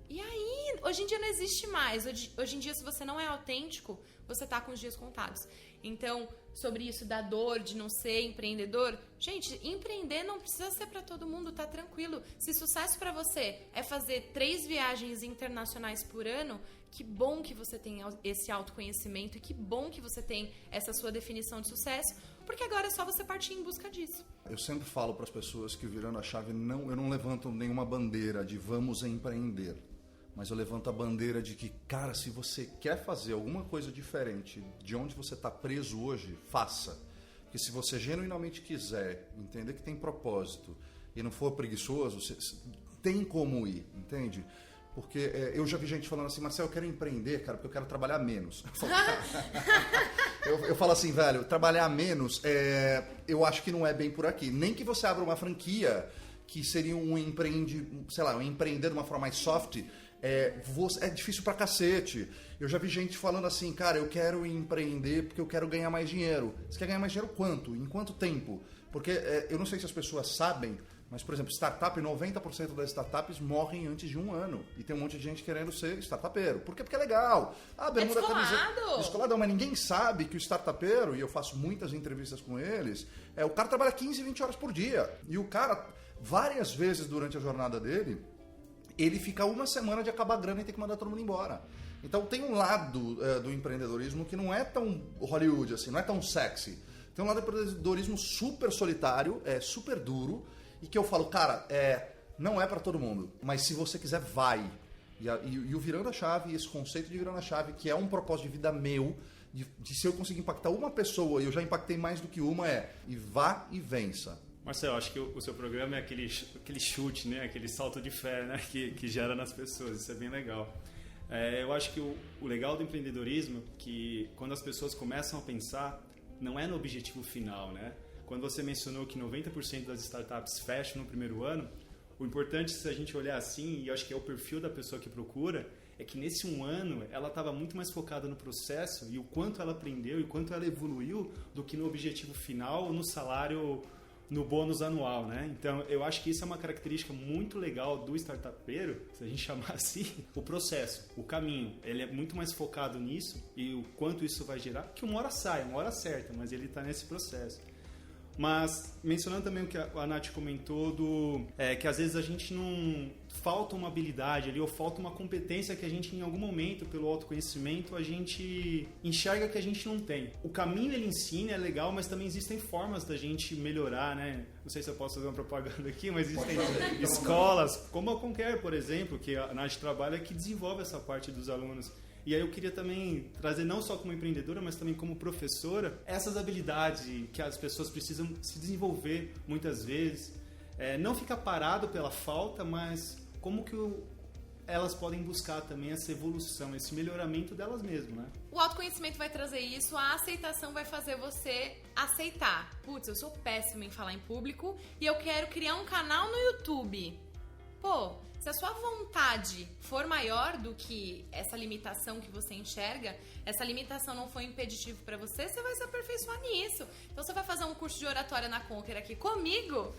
E aí, hoje em dia não existe mais. Hoje em dia, se você não é autêntico, você tá com os dias contados. Então, sobre isso da dor de não ser empreendedor, gente, empreender não precisa ser pra todo mundo, tá tranquilo. Se sucesso pra você é fazer 3 viagens internacionais por ano, que bom que você tem esse autoconhecimento e que bom que você tem essa sua definição de sucesso, porque agora é só você partir em busca disso. Eu sempre falo para as pessoas que virando a chave, eu não levanto nenhuma bandeira de vamos empreender, mas eu levanto a bandeira de que, cara, se você quer fazer alguma coisa diferente de onde você está preso hoje, faça. Porque se você genuinamente quiser entender que tem propósito e não for preguiçoso, você tem como ir, entende? Porque eu já vi gente falando assim, Marcelo, eu quero empreender, cara, porque eu quero trabalhar menos. Eu falo assim, velho, trabalhar menos, eu acho que não é bem por aqui. Nem que você abra uma franquia que seria um empreender de uma forma mais soft, é difícil pra cacete. Eu já vi gente falando assim, cara, eu quero empreender porque eu quero ganhar mais dinheiro. Você quer ganhar mais dinheiro quanto? Em quanto tempo? Porque eu não sei se as pessoas sabem, mas, por exemplo, startup, 90% das startups morrem antes de 1 ano. E tem um monte de gente querendo ser startupeiro. Por quê? Porque é legal. Bermuda, camiseta. Descoladão, mas ninguém sabe que o startupeiro, e eu faço muitas entrevistas com eles, o cara trabalha 15, 20 horas por dia. E o cara, várias vezes durante a jornada dele, ele fica 1 semana de acabar a grana e tem que mandar todo mundo embora. Então tem um lado do empreendedorismo que não é tão Hollywood, assim, não é tão sexy. Tem um lado do empreendedorismo super solitário, super duro, e que eu falo, cara, não é pra todo mundo, mas se você quiser, vai. E o Virando a Chave, esse conceito de Virando a Chave, que é um propósito de vida meu, de se eu conseguir impactar uma pessoa, e eu já impactei mais do que uma, e vá e vença. Marcelo, acho que o seu programa é aquele chute, né? Aquele salto de fé, né? que gera nas pessoas, isso é bem legal. Eu acho que o legal do empreendedorismo é que quando as pessoas começam a pensar, não é no objetivo final, né? Quando você mencionou que 90% das startups fecham no primeiro ano, O importante, se a gente olhar assim, e eu acho que é o perfil da pessoa que procura, é que nesse 1 ano ela estava muito mais focada no processo e o quanto ela aprendeu e o quanto ela evoluiu do que no objetivo final, no salário, no bônus anual, né? Então, eu acho que isso é uma característica muito legal do startupeiro, se a gente chamar assim, o processo, o caminho. Ele é muito mais focado nisso e o quanto isso vai gerar, que uma hora sai, uma hora certa, mas ele está nesse processo. Mas, mencionando também o que a Nath comentou, que às vezes a gente não... falta uma habilidade ali, ou falta uma competência que a gente, em algum momento, pelo autoconhecimento, a gente enxerga que a gente não tem. O caminho ele ensina, é legal, mas também existem formas da gente melhorar, né? Não sei se eu posso fazer uma propaganda aqui, mas existem escolas, como a Conquer, por exemplo, que a Nath trabalha, que desenvolve essa parte dos alunos. E aí eu queria também trazer, não só como empreendedora, mas também como professora, essas habilidades que as pessoas precisam se desenvolver muitas vezes. Não ficar parado pela falta, mas como que elas podem buscar também essa evolução, esse melhoramento delas mesmas, né? O autoconhecimento vai trazer isso, a aceitação vai fazer você aceitar. Putz, eu sou péssima em falar em público e eu quero criar um canal no YouTube. Pô, se a sua vontade for maior do que essa limitação que você enxerga, essa limitação não for impeditivo para você, você vai se aperfeiçoar nisso. Então você vai fazer um curso de oratória na Conquer aqui comigo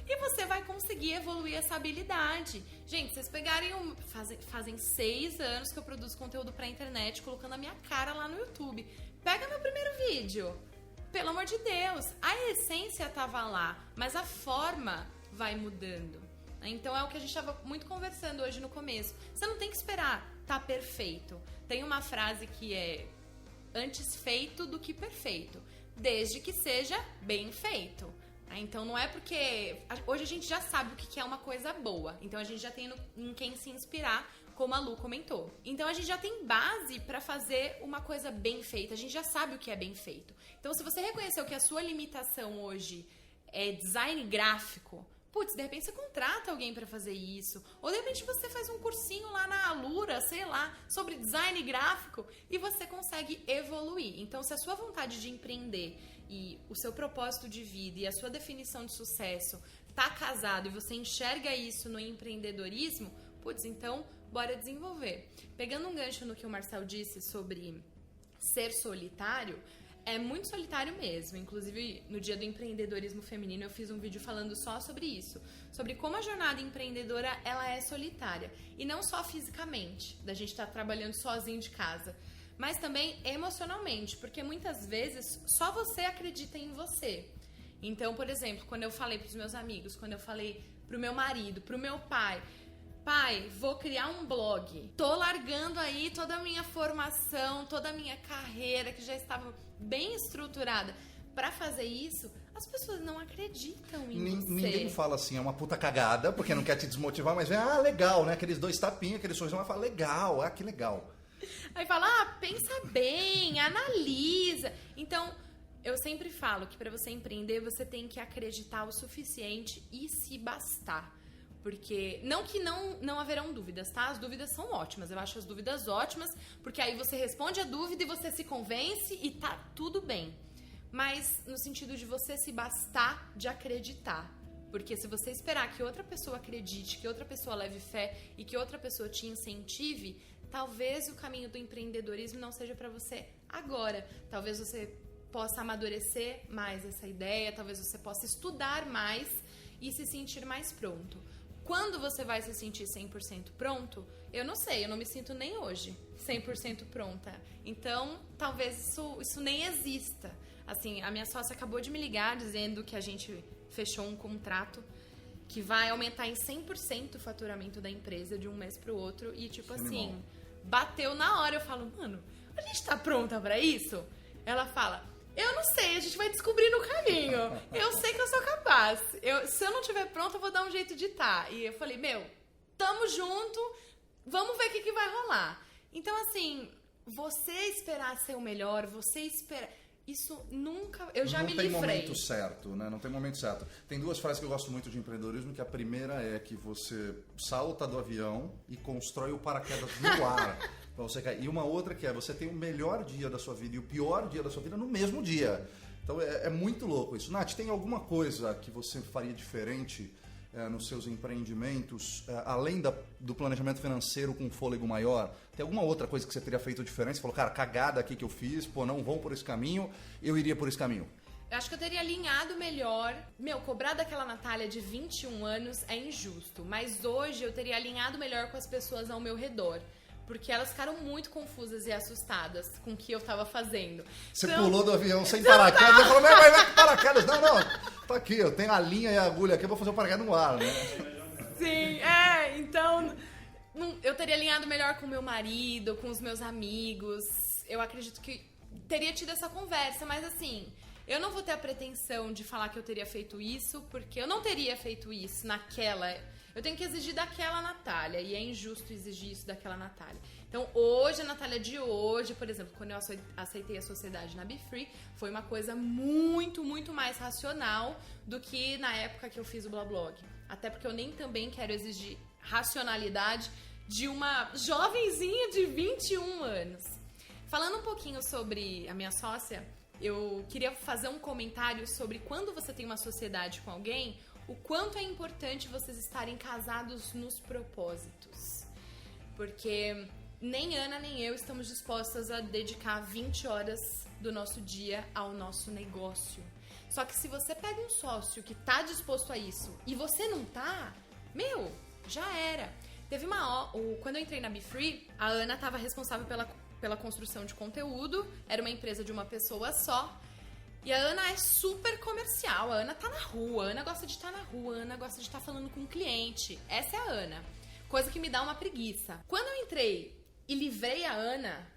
e você vai conseguir evoluir essa habilidade. Gente, vocês pegarem fazem 6 anos que eu produzo conteúdo pra internet, colocando a minha cara lá no YouTube. Pega meu primeiro vídeo. Pelo amor de Deus, a essência tava lá, mas a forma vai mudando. Então é o que a gente estava muito conversando hoje no começo. Você não tem que esperar tá perfeito. Tem uma frase que é antes feito do que perfeito, desde que seja bem feito. Então não é porque... Hoje a gente já sabe o que é uma coisa boa. Então a gente já tem em quem se inspirar, como a Lu comentou. Então a gente já tem base para fazer uma coisa bem feita. A gente já sabe o que é bem feito. Então se você reconheceu que a sua limitação hoje é design gráfico... Putz, de repente você contrata alguém para fazer isso. Ou de repente você faz um cursinho lá na Alura, sei lá, sobre design gráfico e você consegue evoluir. Então, se a sua vontade de empreender e o seu propósito de vida e a sua definição de sucesso tá casado e você enxerga isso no empreendedorismo, putz, então bora desenvolver. Pegando um gancho no que o Marcel disse sobre ser solitário, é muito solitário mesmo. Inclusive, no dia do empreendedorismo feminino, eu fiz um vídeo falando só sobre isso. Sobre como a jornada empreendedora, ela é solitária. E não só fisicamente, da gente estar trabalhando sozinho de casa. Mas também emocionalmente. Porque muitas vezes, só você acredita em você. Então, por exemplo, quando eu falei pros meus amigos, quando eu falei pro meu marido, pro meu pai... Pai, vou criar um blog. Tô largando aí toda a minha formação, toda a minha carreira, que já estava bem estruturada. Pra fazer isso, as pessoas não acreditam em você. Ninguém fala assim, é uma puta cagada, porque não quer te desmotivar, mas vem, legal, né? Aqueles 2 tapinhas, aqueles sorrisos, mas fala, legal, que legal. Aí fala, pensa bem, analisa. Então, eu sempre falo que pra você empreender, você tem que acreditar o suficiente e se bastar. Porque, não que não haverão dúvidas, tá? As dúvidas são ótimas, eu acho as dúvidas ótimas, porque aí você responde a dúvida e você se convence e tá tudo bem. Mas no sentido de você se bastar de acreditar. Porque se você esperar que outra pessoa acredite, que outra pessoa leve fé e que outra pessoa te incentive, talvez o caminho do empreendedorismo não seja pra você agora. Talvez você possa amadurecer mais essa ideia, talvez você possa estudar mais e se sentir mais pronto. Quando você vai se sentir 100% pronto, eu não sei, eu não me sinto nem hoje 100% pronta. Então, talvez isso nem exista. Assim, a minha sócia acabou de me ligar dizendo que a gente fechou um contrato que vai aumentar em 100% o faturamento da empresa de um mês pro outro. E tipo assim, bateu na hora. Eu falo, mano, a gente tá pronta pra isso? Ela fala... Eu não sei, a gente vai descobrir no caminho. Eu sei que eu sou capaz. Se eu não estiver pronta, eu vou dar um jeito de estar. E eu falei, tamo junto, vamos ver o que vai rolar. Então, assim, você esperar ser o melhor, você esperar... Isso nunca... Eu já me livrei. Não tem momento certo, né? Não tem momento certo. Tem 2 frases que eu gosto muito de empreendedorismo, que a primeira é que você salta do avião e constrói o paraquedas no ar. Pra você cair. E uma outra que é, você tem o melhor dia da sua vida e o pior dia da sua vida no mesmo dia. Então é muito louco isso. Nath, tem alguma coisa que você faria diferente nos seus empreendimentos, além do planejamento financeiro com um fôlego maior? Tem alguma outra coisa que você teria feito diferente? Você falou, cara, cagada aqui que eu fiz, não vão por esse caminho, eu iria por esse caminho. Eu acho que eu teria alinhado melhor. Cobrar daquela Natália de 21 anos é injusto, mas hoje eu teria alinhado melhor com as pessoas ao meu redor. Porque elas ficaram muito confusas e assustadas com o que eu tava fazendo. Você pulou do avião sem paraquedas e falou, mas vai com paraquedas. Não, tá aqui, eu tenho a linha e a agulha aqui, eu vou fazer o paraquedas no ar, né? Sim, então eu teria alinhado melhor com o meu marido, com os meus amigos. Eu acredito que teria tido essa conversa, mas assim, eu não vou ter a pretensão de falar que eu teria feito isso, porque eu não teria feito isso naquela... Eu tenho que exigir daquela Natália, e é injusto exigir isso daquela Natália. Então, hoje, a Natália de hoje, por exemplo, quando eu aceitei a sociedade na BeFree, foi uma coisa muito, muito mais racional do que na época que eu fiz o Blablog. Até porque eu nem também quero exigir racionalidade de uma jovenzinha de 21 anos. Falando um pouquinho sobre a minha sócia, eu queria fazer um comentário sobre quando você tem uma sociedade com alguém, o quanto é importante vocês estarem casados nos propósitos. Porque nem Ana nem eu estamos dispostas a dedicar 20 horas do nosso dia ao nosso negócio. Só que se você pega um sócio que tá disposto a isso e você não tá, já era. Quando eu entrei na BeFree, a Ana estava responsável pela construção de conteúdo, era uma empresa de uma pessoa só. E a Ana é super comercial, a Ana tá na rua, a Ana gosta de estar na rua, a Ana gosta de estar falando com o cliente. Essa é a Ana. Coisa que me dá uma preguiça. Quando eu entrei e livrei a Ana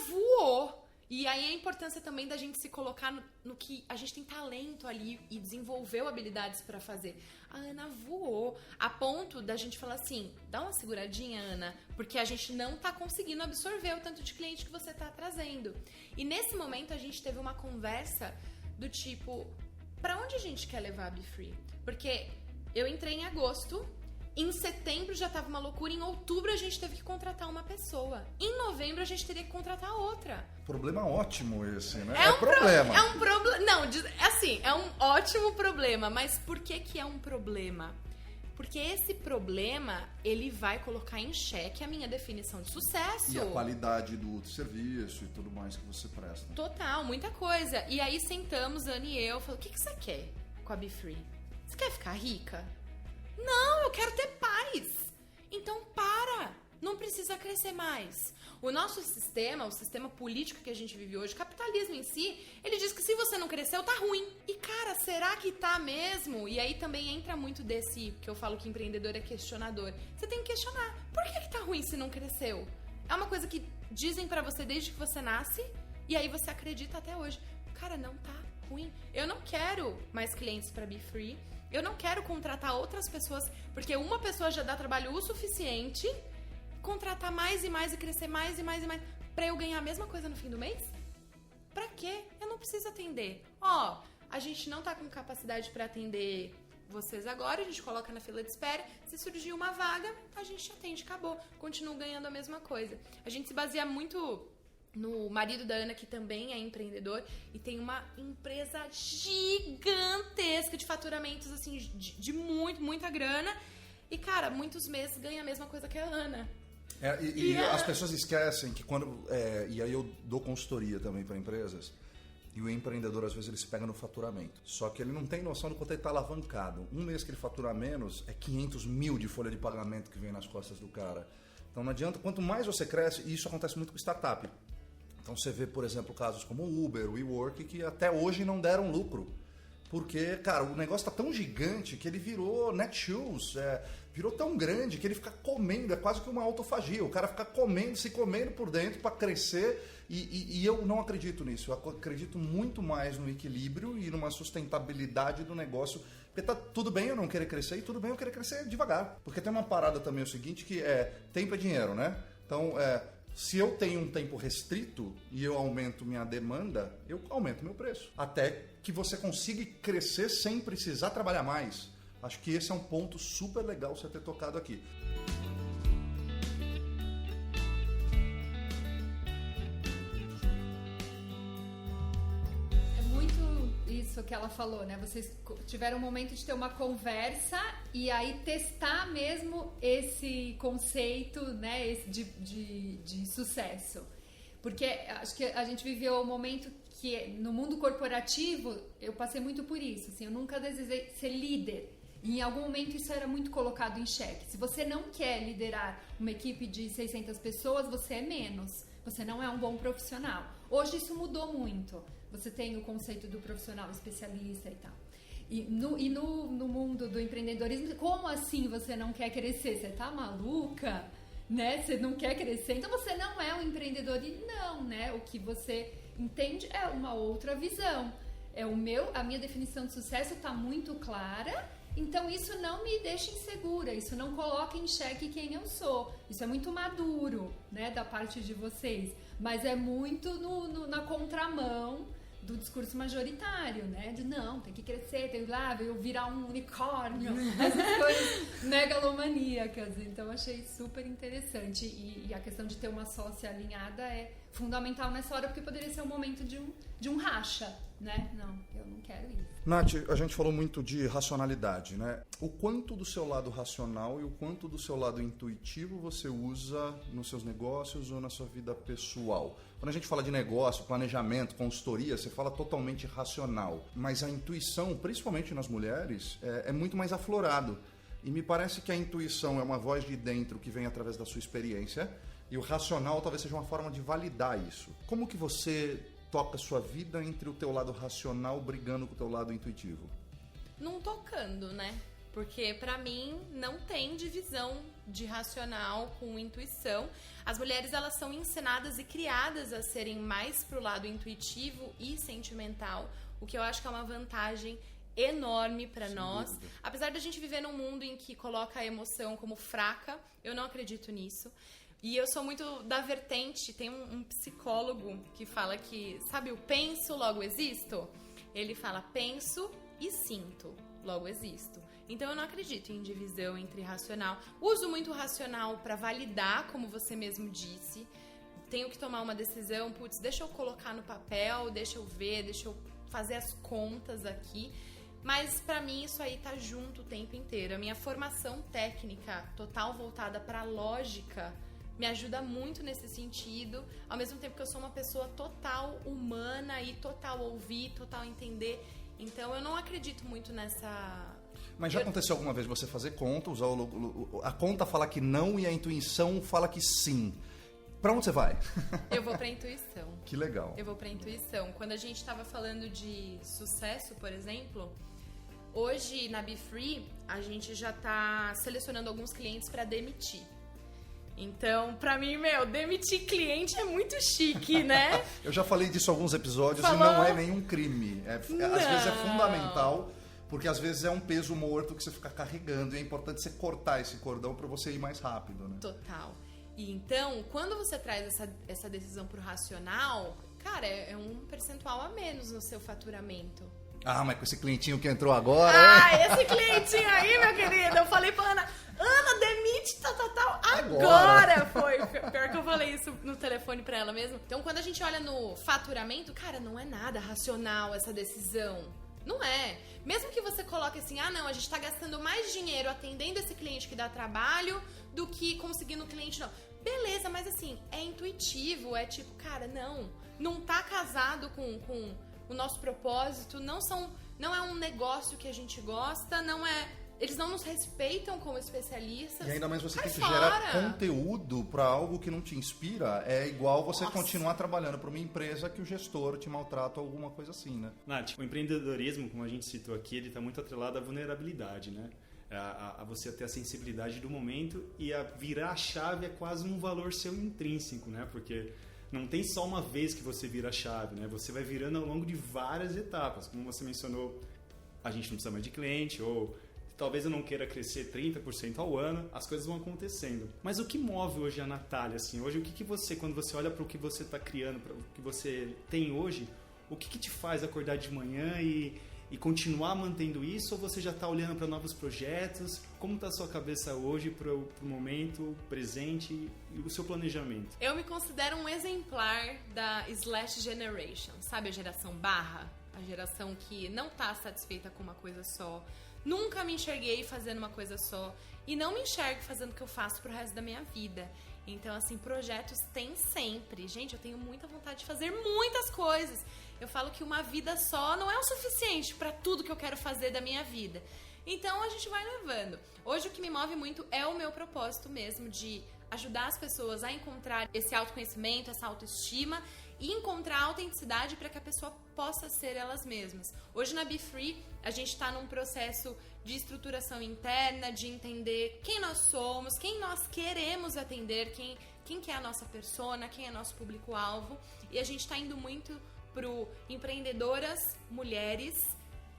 voou. E aí a importância também da gente se colocar no que a gente tem talento ali e desenvolveu habilidades pra fazer. A Ana voou, a ponto da gente falar assim, dá uma seguradinha, Ana, porque a gente não tá conseguindo absorver o tanto de cliente que você tá trazendo. E nesse momento a gente teve uma conversa do tipo, pra onde a gente quer levar a BeFree? Porque eu entrei em agosto, em setembro já tava uma loucura, em outubro a gente teve que contratar uma pessoa. Em novembro a gente teria que contratar outra. Problema ótimo esse, né? É problema. É um problema. Não, assim, é um ótimo problema. Mas por que é um problema? Porque esse problema, ele vai colocar em xeque a minha definição de sucesso. E a qualidade do serviço e tudo mais que você presta. Total, muita coisa. E aí sentamos, Ana e eu, falei, o que você quer com a BeFree? Você quer ficar rica? Não, eu quero ter paz. Então para, não precisa crescer mais. O nosso sistema, o sistema político que a gente vive hoje, o capitalismo em si, ele diz que se você não cresceu, tá ruim. E cara, será que tá mesmo? E aí também entra muito desse, que eu falo que empreendedor é questionador. Você tem que questionar, por que tá ruim se não cresceu? É uma coisa que dizem pra você desde que você nasce, e aí você acredita até hoje. Cara, não tá ruim. Eu não quero mais clientes pra BeFree. Eu não quero contratar outras pessoas, porque uma pessoa já dá trabalho o suficiente, contratar mais e mais e crescer mais e mais e mais, pra eu ganhar a mesma coisa no fim do mês? Pra quê? Eu não preciso atender. A gente não tá com capacidade pra atender vocês agora, a gente coloca na fila de espera, se surgir uma vaga, a gente atende, acabou. Continuo ganhando a mesma coisa. A gente se baseia muito no marido da Ana, que também é empreendedor e tem uma empresa gigantesca de faturamentos, assim, de muita grana. E, cara, muitos meses ganha a mesma coisa que a Ana. As pessoas esquecem que quando... e aí eu dou consultoria também para empresas, e o empreendedor, às vezes, ele se pega no faturamento. Só que ele não tem noção do quanto ele está alavancado. Um mês que ele fatura menos, é 500 mil de folha de pagamento que vem nas costas do cara. Então não adianta, quanto mais você cresce, e isso acontece muito com startup. Então você vê, por exemplo, casos como o Uber, o WeWork, que até hoje não deram lucro. Porque, cara, o negócio tá tão gigante que ele virou Netshoes, virou tão grande que ele fica comendo, é quase que uma autofagia. O cara fica se comendo por dentro para crescer e eu não acredito nisso. Eu acredito muito mais no equilíbrio e numa sustentabilidade do negócio. Porque tá tudo bem eu não querer crescer e tudo bem eu querer crescer devagar. Porque tem uma parada também o seguinte que tempo é dinheiro, né? Então, se eu tenho um tempo restrito e eu aumento minha demanda, eu aumento meu preço. Até que você consiga crescer sem precisar trabalhar mais. Acho que esse é um ponto super legal você ter tocado aqui. É muito isso que ela falou, né? Vocês tiveram um momento de ter uma conversa e aí testar mesmo esse conceito, né? De sucesso. Porque acho que a gente viveu um momento que no mundo corporativo eu passei muito por isso. Assim, eu nunca desejei ser líder. E em algum momento isso era muito colocado em xeque. Se você não quer liderar uma equipe de 600 pessoas, você é menos. Você não é um bom profissional. Hoje isso mudou muito. Você tem o conceito do profissional especialista e tal. E no mundo do empreendedorismo, como assim você não quer crescer? Você tá maluca? Né? Você não quer crescer? Então você não é um empreendedor. E não, né? O que você entende é uma outra visão. A minha definição de sucesso está muito clara. Então isso não me deixa insegura, isso não coloca em xeque quem eu sou. Isso é muito maduro, né, da parte de vocês, mas é muito na contramão do discurso majoritário, né, de não, tem que crescer, tem lá, eu virar um unicórnio, essas coisas megalomaníacas. Então achei super interessante e a questão de ter uma sócia alinhada é fundamental nessa hora, porque poderia ser um momento de um racha, né? Não, eu não quero isso. Nath, a gente falou muito de racionalidade, né? O quanto do seu lado racional e o quanto do seu lado intuitivo você usa nos seus negócios ou na sua vida pessoal? Quando a gente fala de negócio, planejamento, consultoria, você fala totalmente racional. Mas a intuição, principalmente nas mulheres, é muito mais aflorado. E me parece que a intuição é uma voz de dentro que vem através da sua experiência e o racional talvez seja uma forma de validar isso. Como que você toca a sua vida entre o teu lado racional brigando com o teu lado intuitivo? Não tocando, né? Porque pra mim não tem divisão de racional com intuição. As mulheres, elas são ensinadas e criadas a serem mais pro lado intuitivo e sentimental, o que eu acho que é uma vantagem enorme pra nós. Dúvida. Apesar da gente viver num mundo em que coloca a emoção como fraca, eu não acredito nisso. E eu sou muito da vertente, tem um psicólogo que fala que, sabe o penso, logo existo? Ele fala penso e sinto, logo existo. Então eu não acredito em divisão entre racional. Uso muito o racional para validar, como você mesmo disse. Tenho que tomar uma decisão, putz, deixa eu colocar no papel, deixa eu ver, deixa eu fazer as contas aqui. Mas pra mim isso aí tá junto o tempo inteiro. A minha formação técnica total voltada pra lógica me ajuda muito nesse sentido, ao mesmo tempo que eu sou uma pessoa total humana e total ouvir, total entender. Então eu não acredito muito nessa... Mas já aconteceu alguma vez você fazer conta, usar a conta fala que não e a intuição fala que sim. Pra onde você vai? Eu vou pra intuição. Que legal. Eu vou pra intuição. Quando a gente tava falando de sucesso, por exemplo, hoje na BeFree a gente já tá selecionando alguns clientes pra demitir. Então, pra mim, demitir cliente é muito chique, né? Eu já falei disso em alguns episódios Falou? e não é nenhum crime. Às vezes é fundamental, porque às vezes é um peso morto que você fica carregando e é importante você cortar esse cordão pra você ir mais rápido, né? Total. E então, quando você traz essa decisão pro racional, cara, é um percentual a menos no seu faturamento. Ah, mas com esse clientinho que entrou agora... Esse clientinho aí, meu querido, eu falei pra Ana, demite, tal, agora foi. Pior que eu falei isso no telefone pra ela mesmo. Então, quando a gente olha no faturamento, cara, não é nada racional essa decisão. Não é. Mesmo que você coloque assim, não, a gente tá gastando mais dinheiro atendendo esse cliente que dá trabalho do que conseguindo o cliente, não. Beleza, mas assim, é intuitivo, é tipo, cara, não tá casado com o nosso propósito, não é um negócio que a gente gosta, eles não nos respeitam como especialistas. E ainda mais você tem que fora. gerar conteúdo para algo que não te inspira. É igual você continuar trabalhando para uma empresa que o gestor te maltrata ou alguma coisa assim, né? Nath, o empreendedorismo, como a gente citou aqui, ele está muito atrelado à vulnerabilidade, né? A você ter a sensibilidade do momento e a virar a chave é quase um valor seu intrínseco, né? Porque não tem só uma vez que você vira a chave, né? Você vai virando ao longo de várias etapas. Como você mencionou, a gente não precisa mais de cliente, ou talvez eu não queira crescer 30% ao ano, as coisas vão acontecendo. Mas o que move hoje a Natália, assim? Hoje, o que você, quando você olha para o que você está criando, para o que você tem hoje, o que te faz acordar de manhã e continuar mantendo isso, ou você já está olhando para novos projetos? Como está a sua cabeça hoje para o momento presente e o seu planejamento? Eu me considero um exemplar da Slash Generation, sabe a geração barra? a geração que não tá satisfeita com uma coisa só. Nunca me enxerguei fazendo uma coisa só e não me enxergo fazendo o que eu faço pro resto da minha vida. Então, assim, projetos tem sempre. Gente, eu tenho muita vontade de fazer muitas coisas. Eu falo que uma vida só não é o suficiente para tudo que eu quero fazer da minha vida. Então, a gente vai levando. Hoje, o que me move muito é o meu propósito mesmo de ajudar as pessoas a encontrar esse autoconhecimento, essa autoestima e encontrar a autenticidade para que a pessoa possa ser elas mesmas. Hoje na Be Free, a gente está num processo de estruturação interna, de entender quem nós somos, quem nós queremos atender, quem que é a nossa persona, quem é nosso público-alvo. E a gente está indo muito pro empreendedoras mulheres,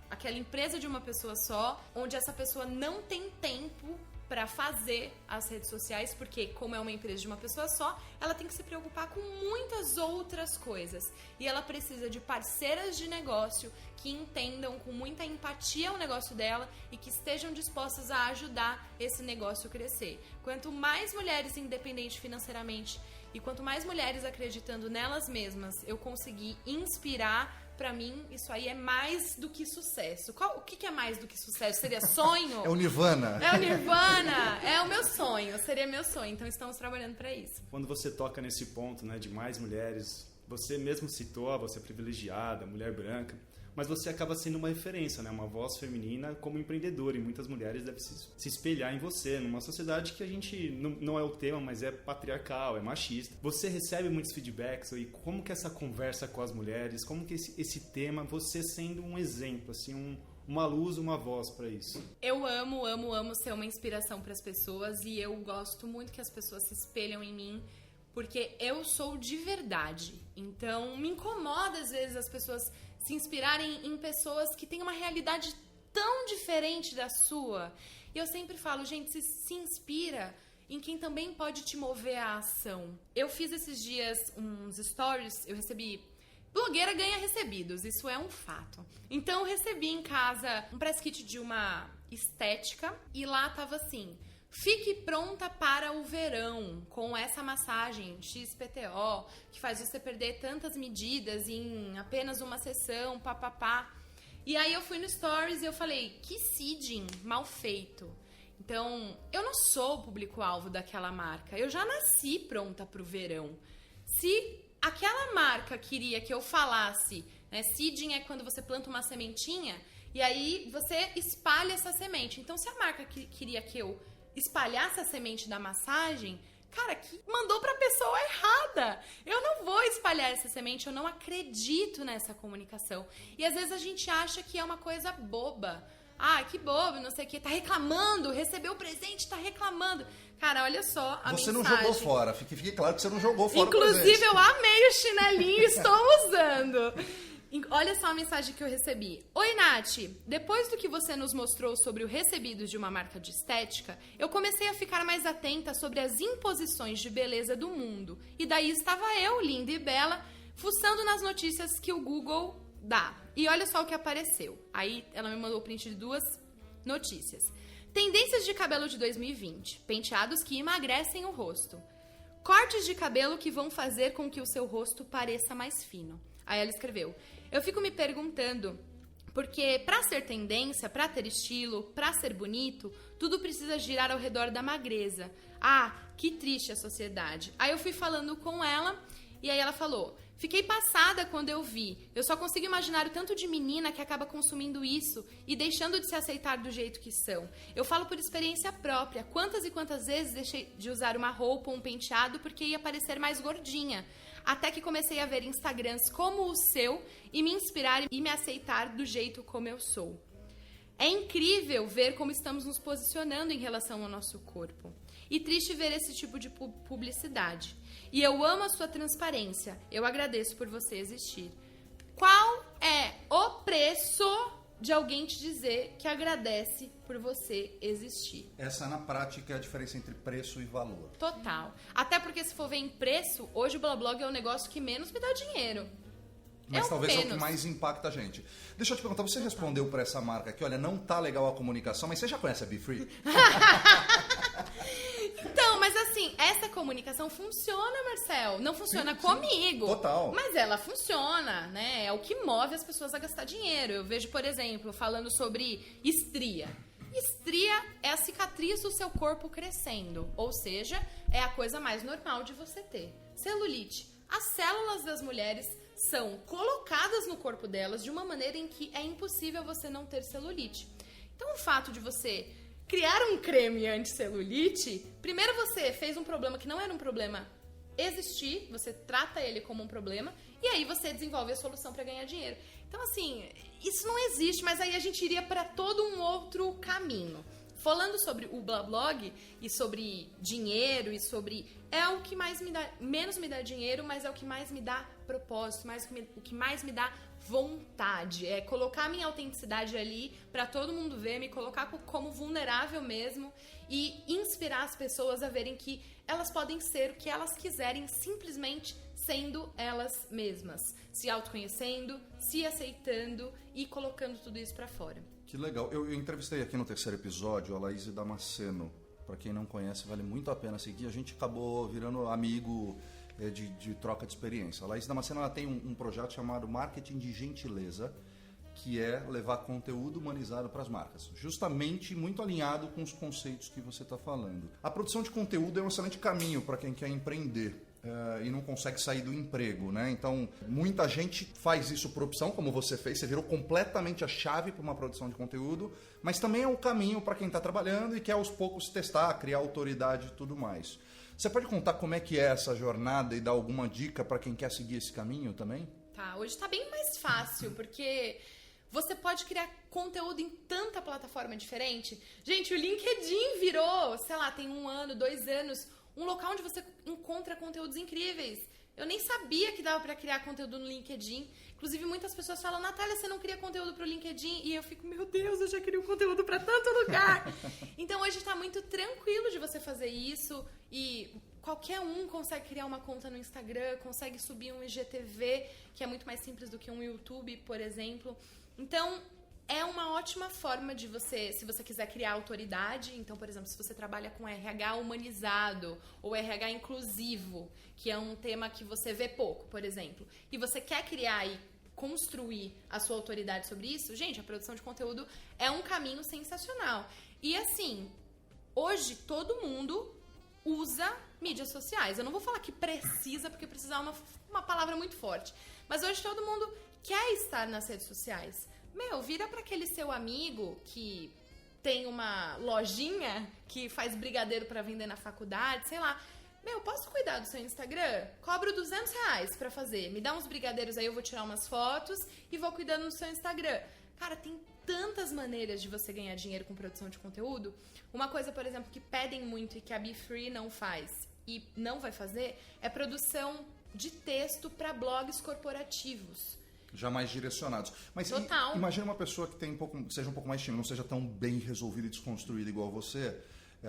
aquela empresa de uma pessoa só, onde essa pessoa não tem tempo para fazer as redes sociais, porque como é uma empresa de uma pessoa só, ela tem que se preocupar com muitas outras coisas. E ela precisa de parceiras de negócio que entendam com muita empatia o negócio dela e que estejam dispostas a ajudar esse negócio a crescer. Quanto mais mulheres independentes financeiramente e quanto mais mulheres acreditando nelas mesmas eu conseguir inspirar, pra mim, isso aí é mais do que sucesso. O que é mais do que sucesso? Seria sonho? É o Nirvana. É o Nirvana. É o meu sonho. Seria meu sonho. Então, estamos trabalhando pra isso. Quando você toca nesse ponto, né, de mais mulheres, você mesmo citou, você é privilegiada, mulher branca, mas você acaba sendo uma referência, né, uma voz feminina como empreendedora, e muitas mulheres devem se espelhar em você, numa sociedade que a gente, não é o tema, mas é patriarcal, é machista. Você recebe muitos feedbacks, e como que essa conversa com as mulheres, como que esse tema, você sendo um exemplo, assim, uma luz, uma voz para isso? Eu amo ser uma inspiração para as pessoas, e eu gosto muito que as pessoas se espelham em mim, porque eu sou de verdade. Então, me incomoda às vezes as pessoas se inspirarem em pessoas que têm uma realidade tão diferente da sua. E eu sempre falo, gente, se inspira em quem também pode te mover à ação. Eu fiz esses dias uns stories, eu recebi... Blogueira ganha recebidos, isso é um fato. Então eu recebi em casa um press kit de uma estética e lá tava assim: fique pronta para o verão com essa massagem XPTO que faz você perder tantas medidas em apenas uma sessão, papapá. E aí eu fui no Stories e eu falei, que seeding mal feito. Então, eu não sou o público-alvo daquela marca. Eu já nasci pronta para o verão. Se aquela marca queria que eu falasse, né, seeding é quando você planta uma sementinha e aí você espalha essa semente. Então, se a marca queria que eu espalhasse a semente da massagem, cara, que mandou pra pessoa errada. Eu não vou espalhar essa semente, eu não acredito nessa comunicação. E às vezes a gente acha que é uma coisa boba. Ah, que bobo, não sei o que, tá reclamando, recebeu o presente, tá reclamando. Cara, olha só a Você mensagem. não jogou fora, fique claro que você não jogou fora. Inclusive, eu amei o chinelinho e estou usando. Olha só a mensagem que eu recebi. Oi, Nath. Depois do que você nos mostrou sobre o recebido de uma marca de estética, eu comecei a ficar mais atenta sobre as imposições de beleza do mundo. E daí estava eu, linda e bela, fuçando nas notícias que o Google dá. E olha só o que apareceu. Aí ela me mandou o print de 2 notícias. Tendências de cabelo de 2020. Penteados que emagrecem o rosto. Cortes de cabelo que vão fazer com que o seu rosto pareça mais fino. Aí ela escreveu: eu fico me perguntando, porque pra ser tendência, pra ter estilo, pra ser bonito, tudo precisa girar ao redor da magreza. Ah, que triste a sociedade. Aí eu fui falando com ela e aí ela falou: fiquei passada quando eu vi. Eu só consigo imaginar o tanto de menina que acaba consumindo isso e deixando de se aceitar do jeito que são. Eu falo por experiência própria. Quantas e quantas vezes deixei de usar uma roupa ou um penteado porque ia parecer mais gordinha. Até que comecei a ver Instagrams como o seu e me inspirar e me aceitar do jeito como eu sou. É incrível ver como estamos nos posicionando em relação ao nosso corpo. E triste ver esse tipo de publicidade. E eu amo a sua transparência. Eu agradeço por você existir. Qual é o preço de alguém te dizer que agradece por você existir? Essa, na prática, é a diferença entre preço e valor. Total. Até porque, se for ver em preço, hoje o Blablog é o negócio que menos me dá dinheiro. Mas talvez é o que mais impacta a gente. Deixa eu te perguntar, você respondeu para essa marca aqui, olha, não tá legal a comunicação, mas você já conhece a Be Free? Então, mas assim, essa comunicação funciona, Marcel. Não funciona Sim, comigo. Total. Mas ela funciona, né? É o que move as pessoas a gastar dinheiro. Eu vejo, por exemplo, falando sobre estria. Estria é a cicatriz do seu corpo crescendo. Ou seja, é a coisa mais normal de você ter. Celulite. As células das mulheres são colocadas no corpo delas de uma maneira em que é impossível você não ter celulite. Então, o fato de você criar um creme anti-celulite, primeiro você fez um problema que não era um problema existir, você trata ele como um problema, e aí você desenvolve a solução para ganhar dinheiro. Então, assim, isso não existe, mas aí a gente iria para todo um outro caminho. Falando sobre o Blablog e sobre dinheiro e sobre... É o que mais me dá... Menos me dá dinheiro, mas é o que mais me dá propósito, o que mais me dá vontade. É colocar a minha autenticidade ali pra todo mundo ver, me colocar como vulnerável mesmo e inspirar as pessoas a verem que elas podem ser o que elas quiserem, simplesmente sendo elas mesmas. Se autoconhecendo, se aceitando e colocando tudo isso pra fora. Que legal. Eu entrevistei aqui no terceiro episódio a Laís Damasceno. Para quem não conhece, vale muito a pena seguir. A gente acabou virando amigo de troca de experiência. A Laís Damasceno ela tem um projeto chamado Marketing de Gentileza, que é levar conteúdo humanizado para as marcas. Justamente muito alinhado com os conceitos que você está falando. A produção de conteúdo é um excelente caminho para quem quer empreender. E não consegue sair do emprego, né? Então, muita gente faz isso por opção, como você fez, você virou completamente a chave para uma produção de conteúdo, mas também é um caminho para quem está trabalhando e quer aos poucos testar, criar autoridade e tudo mais. Você pode contar como é que é essa jornada e dar alguma dica para quem quer seguir esse caminho também? Tá, hoje tá bem mais fácil, porque você pode criar conteúdo em tanta plataforma diferente. Gente, o LinkedIn virou, sei lá, tem 1 ano, 2 anos... um local onde você encontra conteúdos incríveis. Eu nem sabia que dava pra criar conteúdo no LinkedIn. Inclusive, muitas pessoas falam, Natália, você não cria conteúdo pro LinkedIn? E eu fico, meu Deus, eu já queria um conteúdo pra tanto lugar. Então, hoje tá muito tranquilo de você fazer isso. E qualquer um consegue criar uma conta no Instagram, consegue subir um IGTV, que é muito mais simples do que um YouTube, por exemplo. Então... é uma ótima forma de você, se você quiser criar autoridade, então, por exemplo, se você trabalha com RH humanizado ou RH inclusivo, que é um tema que você vê pouco, por exemplo, e você quer criar e construir a sua autoridade sobre isso, gente, a produção de conteúdo é um caminho sensacional. E assim, hoje todo mundo usa mídias sociais. Eu não vou falar que precisa, porque precisar é uma palavra muito forte, mas hoje todo mundo quer estar nas redes sociais. Meu, vira pra aquele seu amigo que tem uma lojinha que faz brigadeiro pra vender na faculdade, sei lá. Meu, posso cuidar do seu Instagram? Cobro R$200 pra fazer. Me dá uns brigadeiros aí, eu vou tirar umas fotos e vou cuidando do seu Instagram. Cara, tem tantas maneiras de você ganhar dinheiro com produção de conteúdo. Uma coisa, por exemplo, que pedem muito e que a BeFree não faz e não vai fazer é produção de texto pra blogs corporativos. Já mais direcionados. Mas imagina uma pessoa que seja um pouco mais tímida, não seja tão bem resolvida e desconstruída igual você,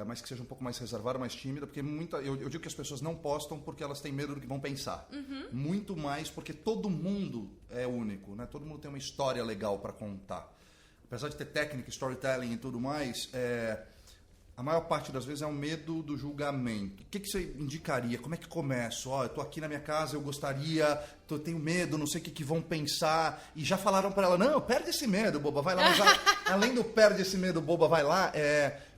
mas que seja um pouco mais reservada, mais tímida, porque eu digo que as pessoas não postam porque elas têm medo do que vão pensar. Muito mais porque todo mundo é único, né? Todo mundo tem uma história legal para contar. Apesar de ter técnica, storytelling e tudo mais, a maior parte das vezes é o medo do julgamento. O que você indicaria? Como é que começo? Eu tô aqui na minha casa, eu gostaria, eu tenho medo, não sei o que vão pensar. E já falaram para ela, não, perde esse medo, boba, vai lá. Mas além do perde esse medo, boba, vai lá.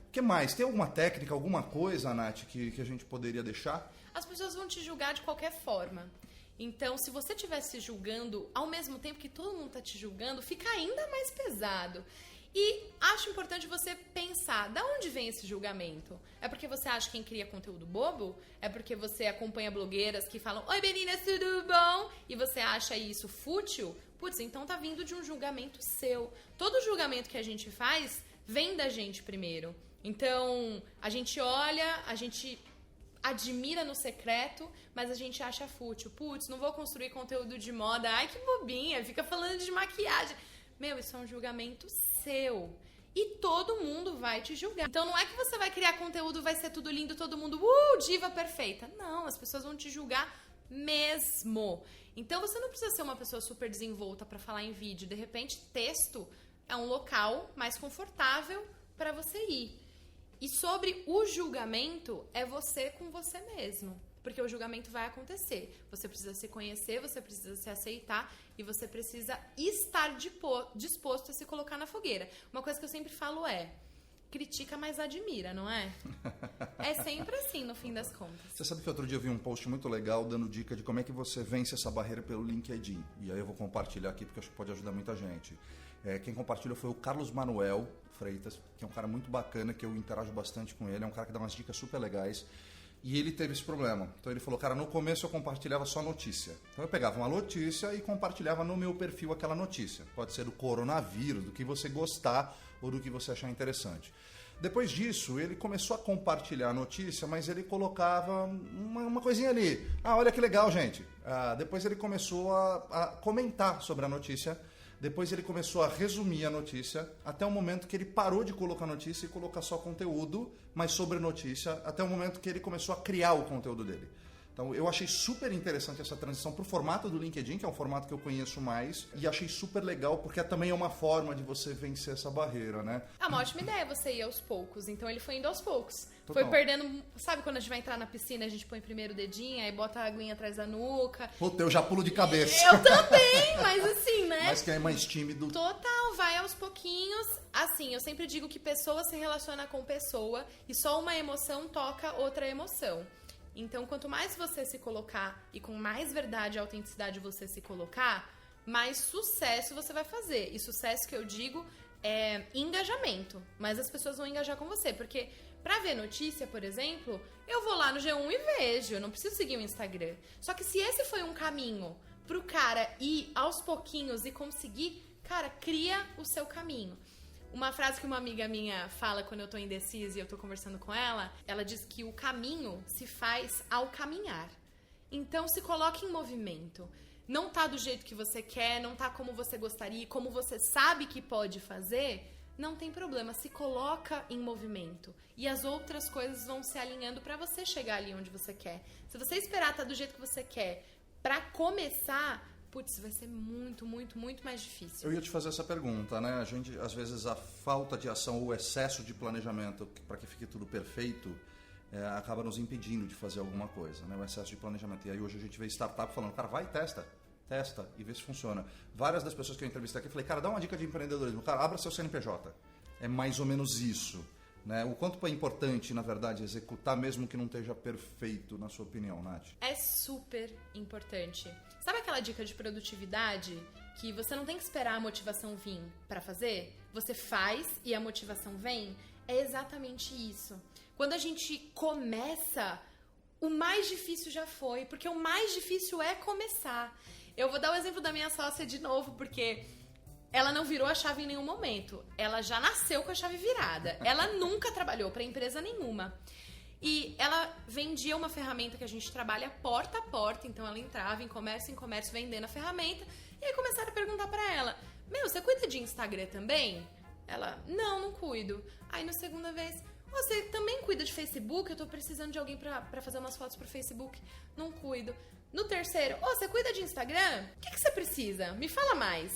O que mais? Tem alguma técnica, alguma coisa, Nath, que a gente poderia deixar? As pessoas vão te julgar de qualquer forma. Então, se você estiver se julgando ao mesmo tempo que todo mundo tá te julgando, fica ainda mais pesado. E acho importante você pensar, da onde vem esse julgamento? É porque você acha quem cria conteúdo bobo? É porque você acompanha blogueiras que falam, oi meninas, tudo bom? E você acha isso fútil? Putz, então tá vindo de um julgamento seu. Todo julgamento que a gente faz vem da gente primeiro. Então, a gente olha, a gente admira no secreto, mas a gente acha fútil. Putz, não vou construir conteúdo de moda. Ai, que bobinha, fica falando de maquiagem. Meu, isso é um julgamento seu. E todo mundo vai te julgar. Então não é que você vai criar conteúdo, vai ser tudo lindo, todo mundo, diva perfeita. Não, as pessoas vão te julgar mesmo. Então você não precisa ser uma pessoa super desenvolta para falar em vídeo. De repente, texto é um local mais confortável para você ir. E sobre o julgamento, é você com você mesmo. Porque o julgamento vai acontecer. Você precisa se conhecer, você precisa se aceitar e você precisa estar disposto a se colocar na fogueira. Uma coisa que eu sempre falo é: critica, mas admira, não é? É sempre assim, no fim das contas. Você sabe que outro dia eu vi um post muito legal dando dica de como é que você vence essa barreira pelo LinkedIn. E aí eu vou compartilhar aqui porque acho que pode ajudar muita gente. Quem compartilhou foi o Carlos Manuel Freitas, que é um cara muito bacana, que eu interajo bastante com ele. É um cara que dá umas dicas super legais. E ele teve esse problema. Então ele falou, cara, no começo eu compartilhava só notícia. Então eu pegava uma notícia e compartilhava no meu perfil aquela notícia. Pode ser do coronavírus, do que você gostar ou do que você achar interessante. Depois disso, ele começou a compartilhar a notícia, mas ele colocava uma coisinha ali. Olha que legal, gente. Depois ele começou a comentar sobre a notícia. Depois ele começou a resumir a notícia, até o momento que ele parou de colocar notícia e colocar só conteúdo, mas sobre notícia, até o momento que ele começou a criar o conteúdo dele. Então eu achei super interessante essa transição para o formato do LinkedIn, que é um formato que eu conheço mais, e achei super legal, porque também é uma forma de você vencer essa barreira, né? É uma ótima ideia você ir aos poucos, então ele foi indo aos poucos. Total. Foi perdendo, sabe quando a gente vai entrar na piscina, a gente põe primeiro o dedinho, aí bota a aguinha atrás da nuca. Puta, eu já pulo de cabeça. Eu também, mas assim, né? Mas quem é mais tímido... Total, vai aos pouquinhos. Assim, eu sempre digo que pessoa se relaciona com pessoa e só uma emoção toca outra emoção. Então, quanto mais você se colocar e com mais verdade e autenticidade você se colocar, mais sucesso você vai fazer. E sucesso que eu digo é engajamento. Mas as pessoas vão engajar com você. Porque pra ver notícia, por exemplo, eu vou lá no G1 e vejo. Eu não preciso seguir o Instagram. Só que se esse foi um caminho pro cara ir aos pouquinhos e conseguir, cara, cria o seu caminho. Uma frase que uma amiga minha fala quando eu tô indecisa e eu tô conversando com ela, ela diz que o caminho se faz ao caminhar. Então se coloque em movimento. Não tá do jeito que você quer, não tá como você gostaria, como você sabe que pode fazer, não tem problema, se coloca em movimento. E as outras coisas vão se alinhando pra você chegar ali onde você quer. Se você esperar tá do jeito que você quer pra começar, putz, vai ser muito, muito, muito mais difícil. Eu ia te fazer essa pergunta, né? A gente, às vezes, a falta de ação ou o excesso de planejamento para que fique tudo perfeito acaba nos impedindo de fazer alguma coisa, né? O excesso de planejamento. E aí hoje a gente vê startup falando, cara, vai, testa e vê se funciona. Várias das pessoas que eu entrevistei aqui, eu falei, cara, dá uma dica de empreendedorismo. Cara, abra seu CNPJ. É mais ou menos isso. Né? O quanto é importante, na verdade, executar mesmo que não esteja perfeito, na sua opinião, Nath? É super importante. Sabe aquela dica de produtividade que você não tem que esperar a motivação vir para fazer? Você faz e a motivação vem? É exatamente isso. Quando a gente começa, o mais difícil já foi, porque o mais difícil é começar. Eu vou dar o exemplo da minha sócia de novo, porque ela não virou a chave em nenhum momento. Ela já nasceu com a chave virada. Ela nunca trabalhou para empresa nenhuma. E ela vendia uma ferramenta que a gente trabalha porta a porta. Então ela entrava em comércio vendendo a ferramenta. E aí começaram a perguntar para ela: você cuida de Instagram também? Ela: não cuido. Aí na segunda vez: você também cuida de Facebook? Eu tô precisando de alguém para fazer umas fotos pro Facebook. Não cuido. No terceiro: você cuida de Instagram? O que você precisa? Me fala mais.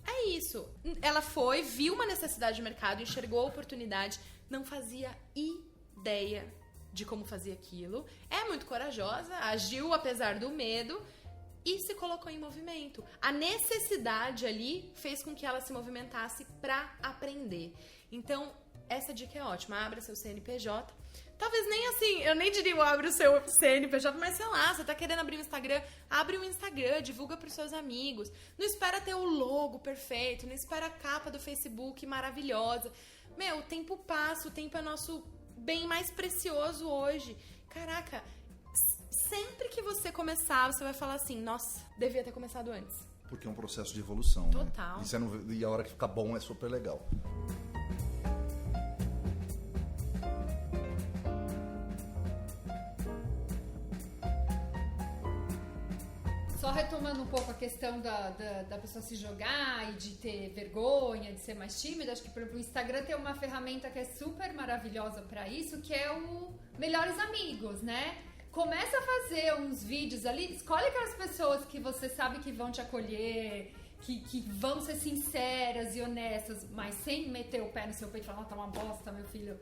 É isso. Ela foi, viu uma necessidade de mercado, enxergou a oportunidade, não fazia ideia de como fazia aquilo. É muito corajosa, agiu apesar do medo e se colocou em movimento. A necessidade ali fez com que ela se movimentasse para aprender. Então, essa dica é ótima. Abra seu CNPJ. Talvez nem assim, eu nem diria abre o seu CNPJ, mas sei lá, você tá querendo abrir um Instagram, abre um Instagram, divulga pros seus amigos. Não espera ter o logo perfeito, não espera a capa do Facebook maravilhosa. O tempo passa, o tempo é nosso bem mais precioso hoje. Caraca, sempre que você começar, você vai falar assim, nossa, devia ter começado antes. Porque é um processo de evolução, total. Né? E a hora que fica bom é super legal. Só retomando um pouco a questão da pessoa se jogar e de ter vergonha, de ser mais tímida, acho que, por exemplo, o Instagram tem uma ferramenta que é super maravilhosa para isso, que é o Melhores Amigos, né? Começa a fazer uns vídeos ali, escolhe aquelas pessoas que você sabe que vão te acolher, que vão ser sinceras e honestas, mas sem meter o pé no seu peito e falar, tá uma bosta, meu filho.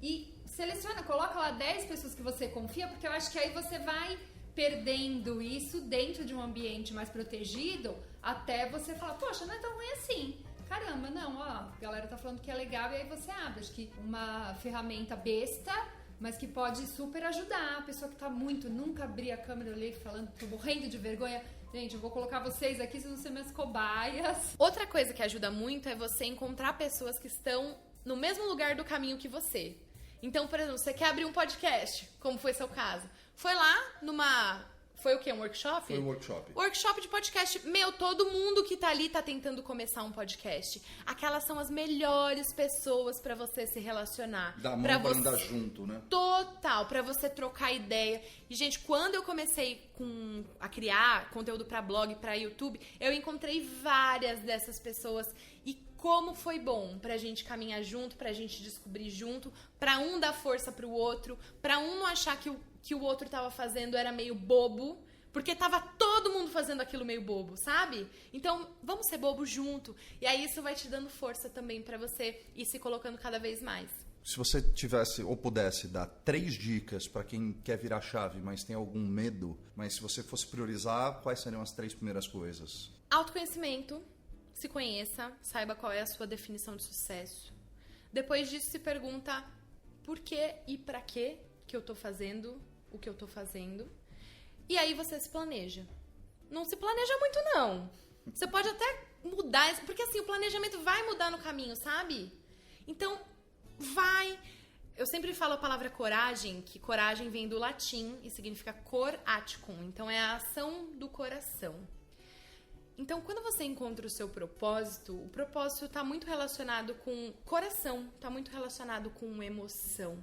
e seleciona, coloca lá 10 pessoas que você confia, porque eu acho que aí você vai perdendo isso dentro de um ambiente mais protegido, até você falar, poxa, não é tão ruim assim. Caramba, não, ó, a galera tá falando que é legal, e aí você abre. Acho que uma ferramenta besta, mas que pode super ajudar a pessoa que tá nunca abri a câmera, eu olhei falando, tô morrendo de vergonha. Gente, eu vou colocar vocês aqui, vocês vão ser minhas cobaias. Outra coisa que ajuda muito é você encontrar pessoas que estão no mesmo lugar do caminho que você. Então, por exemplo, você quer abrir um podcast, como foi seu caso. Foi lá Foi o quê? Um workshop? Foi um workshop. Workshop de podcast. Todo mundo que tá ali tá tentando começar um podcast. Aquelas são as melhores pessoas pra você se relacionar. Dá a mão pra andar junto, né? Total, pra você trocar ideia. E, gente, quando eu comecei a criar conteúdo pra blog, pra YouTube, eu encontrei várias dessas pessoas. E como foi bom pra gente caminhar junto, pra gente descobrir junto, pra um dar força pro outro, pra um não achar que o outro tava fazendo era meio bobo, porque tava todo mundo fazendo aquilo meio bobo, sabe? Então, vamos ser bobo junto. E aí isso vai te dando força também pra você ir se colocando cada vez mais. Se você tivesse ou pudesse dar 3 dicas para quem quer virar chave, mas tem algum medo, mas se você fosse priorizar, quais seriam as 3 primeiras coisas? Autoconhecimento. Se conheça, saiba qual é a sua definição de sucesso. Depois disso, se pergunta por que e pra que eu tô fazendo o que eu tô fazendo. E aí você se planeja. Não se planeja muito, não. Você pode até mudar, porque assim, o planejamento vai mudar no caminho, sabe? Então, vai. Eu sempre falo a palavra coragem, que coragem vem do latim e significa cor aticum. Então, é a ação do coração. Então, quando você encontra o seu propósito, o propósito está muito relacionado com coração, está muito relacionado com emoção.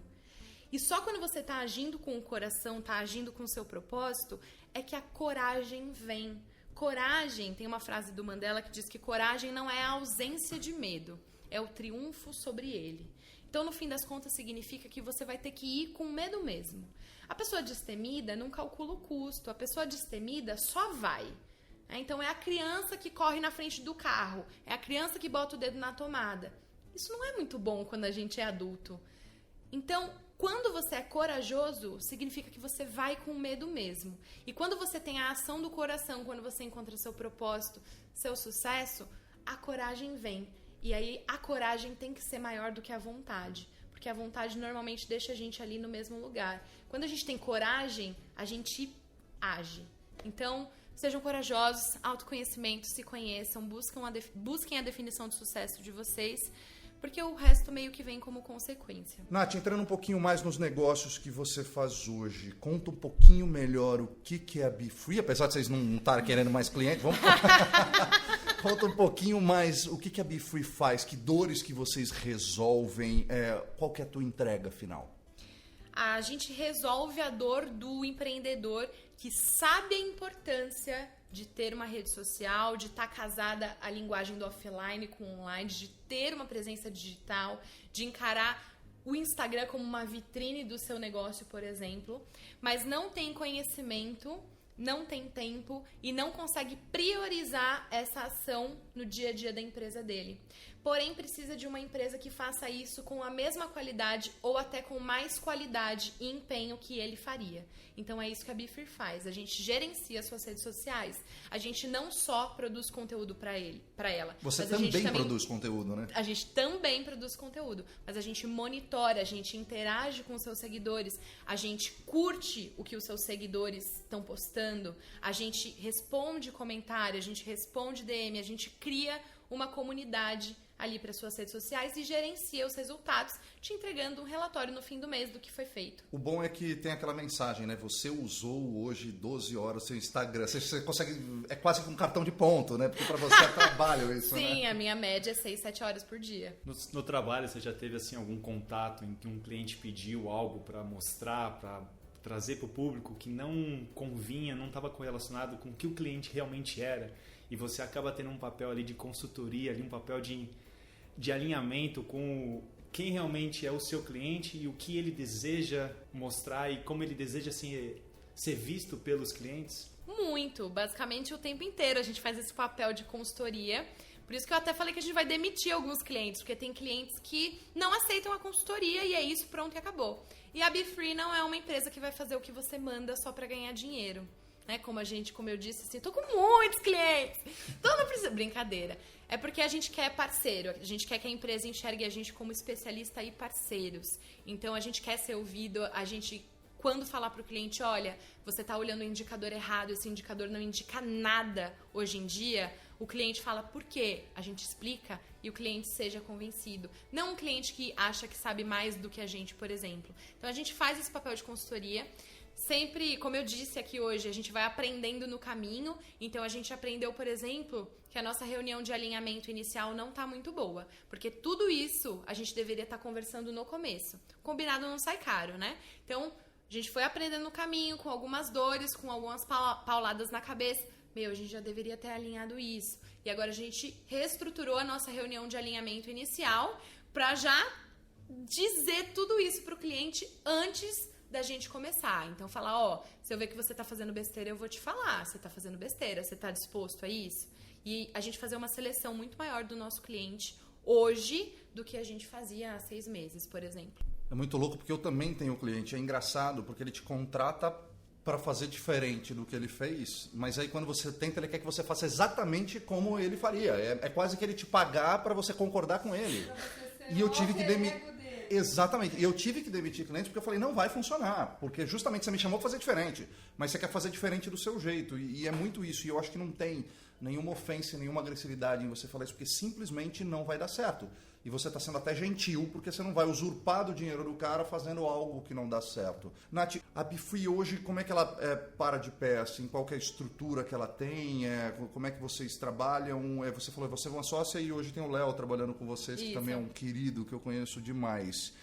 E só quando você está agindo com o coração, está agindo com o seu propósito, é que a coragem vem. Coragem, tem uma frase do Mandela que diz que coragem não é a ausência de medo, é o triunfo sobre ele. Então, no fim das contas, significa que você vai ter que ir com medo mesmo. A pessoa destemida não calcula o custo, a pessoa destemida só vai. Então, é a criança que corre na frente do carro, é a criança que bota o dedo na tomada. Isso não é muito bom quando a gente é adulto. Então, quando você é corajoso, significa que você vai com medo mesmo. E quando você tem a ação do coração, quando você encontra seu propósito, seu sucesso, a coragem vem. E aí, a coragem tem que ser maior do que a vontade. Porque a vontade normalmente deixa a gente ali no mesmo lugar. Quando a gente tem coragem, a gente age. Então, sejam corajosos, autoconhecimento, se conheçam, busquem a definição de sucesso de vocês, porque o resto meio que vem como consequência. Nath, entrando um pouquinho mais nos negócios que você faz hoje, conta um pouquinho melhor o que é a BeFree, apesar de vocês não estarem querendo mais clientes, vamos... Conta um pouquinho mais o que a BeFree faz, que dores que vocês resolvem, qual que é a tua entrega final? A gente resolve a dor do empreendedor que sabe a importância de ter uma rede social, de estar casada à linguagem do offline com o online, de ter uma presença digital, de encarar o Instagram como uma vitrine do seu negócio, por exemplo, mas não tem conhecimento, não tem tempo e não consegue priorizar essa ação no dia a dia da empresa dele. Porém, precisa de uma empresa que faça isso com a mesma qualidade ou até com mais qualidade e empenho que ele faria. Então, é isso que a BeFree faz. A gente gerencia as suas redes sociais. A gente não só produz conteúdo para ela. Você também produz conteúdo, né? A gente também produz conteúdo, mas a gente monitora, a gente interage com os seus seguidores, a gente curte o que os seus seguidores estão postando, a gente responde comentário, a gente responde DM, a gente cria uma comunidade ali para suas redes sociais e gerencia os resultados, te entregando um relatório no fim do mês do que foi feito. O bom é que tem aquela mensagem, né? Você usou hoje 12 horas seu Instagram. Você consegue... É quase que um cartão de ponto, né? Porque para você é trabalho isso, Sim, né? A minha média é 6, 7 horas por dia. No trabalho, você já teve assim algum contato em que um cliente pediu algo para mostrar, para trazer para o público que não convinha, não estava correlacionado com o que o cliente realmente era, e você acaba tendo um papel ali de consultoria, ali um papel de alinhamento com quem realmente é o seu cliente e o que ele deseja mostrar e como ele deseja ser visto pelos clientes? Muito, basicamente o tempo inteiro a gente faz esse papel de consultoria, Por isso que eu até falei que a gente vai demitir alguns clientes, porque tem clientes que não aceitam a consultoria e é isso, pronto, e acabou. E a BeFree não é uma empresa que vai fazer o que você manda só pra ganhar dinheiro. Né? Como eu disse, assim, tô com muitos clientes. Então não precisa... Brincadeira. É porque a gente quer parceiro. A gente quer que a empresa enxergue a gente como especialista e parceiros. Então a gente quer ser ouvido. A gente, quando falar pro cliente, olha, você tá olhando o indicador errado, esse indicador não indica nada hoje em dia, o cliente fala por quê? A gente explica e o cliente seja convencido. Não um cliente que acha que sabe mais do que a gente, por exemplo. Então a gente faz esse papel de consultoria. Sempre, como eu disse aqui hoje, a gente vai aprendendo no caminho. Então a gente aprendeu, por exemplo, que a nossa reunião de alinhamento inicial não está muito boa. Porque tudo isso a gente deveria estar conversando no começo. Combinado não sai caro, né? Então a gente foi aprendendo no caminho, com algumas dores, com algumas pauladas na cabeça. A gente já deveria ter alinhado isso. E agora a gente reestruturou a nossa reunião de alinhamento inicial para já dizer tudo isso para o cliente antes da gente começar. Então falar, se eu ver que você tá fazendo besteira, eu vou te falar, você tá fazendo besteira, você tá disposto a isso? E a gente fazer uma seleção muito maior do nosso cliente hoje do que a gente fazia há 6 meses, por exemplo. É muito louco porque eu também tenho cliente, é engraçado porque ele te contrata para fazer diferente do que ele fez, mas aí quando você tenta, ele quer que você faça exatamente como ele faria. É quase que ele te pagar para você concordar com ele. E eu tive que demitir. Exatamente. E eu tive que demitir clientes porque eu falei, não vai funcionar. Porque justamente você me chamou para fazer diferente. Mas você quer fazer diferente do seu jeito. E é muito isso. E eu acho que não tem nenhuma ofensa, nenhuma agressividade em você falar isso, porque simplesmente não vai dar certo. E você está sendo até gentil, porque você não vai usurpar do dinheiro do cara fazendo algo que não dá certo. Nath, a BeFree hoje, como é que ela para de pé? Assim, qual que é a estrutura que ela tem? Como é que vocês trabalham? Você falou, você é uma sócia e hoje tem o Léo trabalhando com vocês, que também é um querido que eu conheço demais.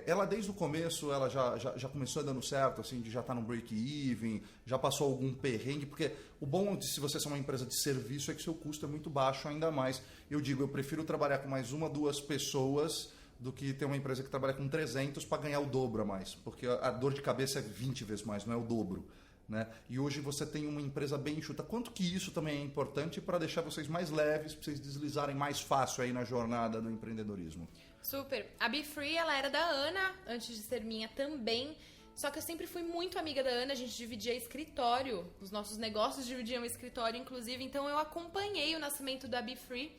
Ela desde o começo, ela já começou dando certo, assim, de já estar no break-even, já passou algum perrengue, porque o bom de se você ser uma empresa de serviço é que seu custo é muito baixo ainda mais. Eu prefiro trabalhar com mais 1, 2 pessoas do que ter uma empresa que trabalha com 300 para ganhar o dobro a mais, porque a dor de cabeça é 20 vezes mais, não é o dobro. Né? E hoje você tem uma empresa bem enxuta. Quanto que isso também é importante para deixar vocês mais leves, para vocês deslizarem mais fácil aí na jornada do empreendedorismo? Super. A BeFree, ela era da Ana, antes de ser minha também. Só que eu sempre fui muito amiga da Ana, a gente dividia escritório, os nossos negócios dividiam escritório, inclusive. Então eu acompanhei o nascimento da BeFree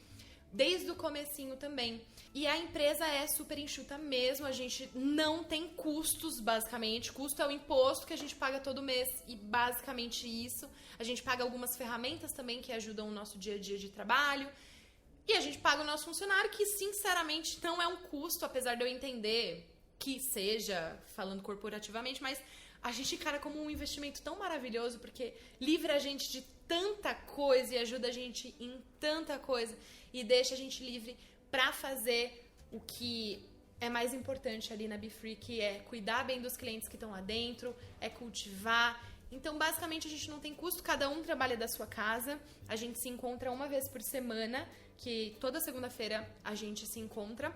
desde o comecinho também. E a empresa é super enxuta mesmo, a gente não tem custos, basicamente. Custo é o imposto que a gente paga todo mês e basicamente isso. A gente paga algumas ferramentas também que ajudam o nosso dia a dia de trabalho. E a gente paga o nosso funcionário, que sinceramente não é um custo, apesar de eu entender que seja, falando corporativamente, mas a gente encara como um investimento tão maravilhoso, porque livra a gente de tanta coisa e ajuda a gente em tanta coisa e deixa a gente livre para fazer o que é mais importante ali na BeFree, que é cuidar bem dos clientes que estão lá dentro, é cultivar. Então, basicamente, a gente não tem custo, cada um trabalha da sua casa, a gente se encontra uma vez por semana, que toda segunda-feira a gente se encontra.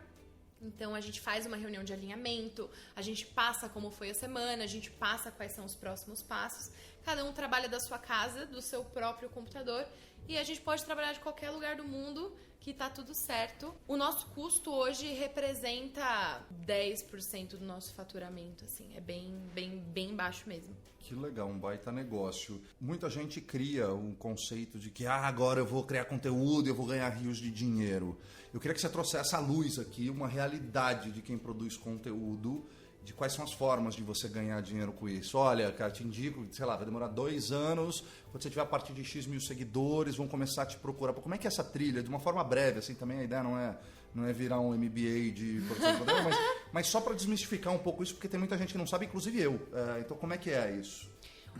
Então, a gente faz uma reunião de alinhamento, a gente passa como foi a semana, a gente passa quais são os próximos passos. Cada um trabalha da sua casa, do seu próprio computador, e a gente pode trabalhar de qualquer lugar do mundo, que tá tudo certo. O nosso custo hoje representa 10% do nosso faturamento, assim, é bem baixo mesmo. Que legal, um baita negócio. Muita gente cria um conceito de que agora eu vou criar conteúdo e eu vou ganhar rios de dinheiro. Eu queria que você trouxesse à luz aqui uma realidade de quem produz conteúdo, de quais são as formas de você ganhar dinheiro com isso. Olha, cara, te indico, sei lá, vai demorar 2 anos, quando você tiver a partir de X mil seguidores, vão começar a te procurar. Como é que é essa trilha? De uma forma breve, assim, também a ideia não é virar um MBA de produção de conteúdo, mas só para desmistificar um pouco isso, porque tem muita gente que não sabe, inclusive eu. Então, como é que é isso?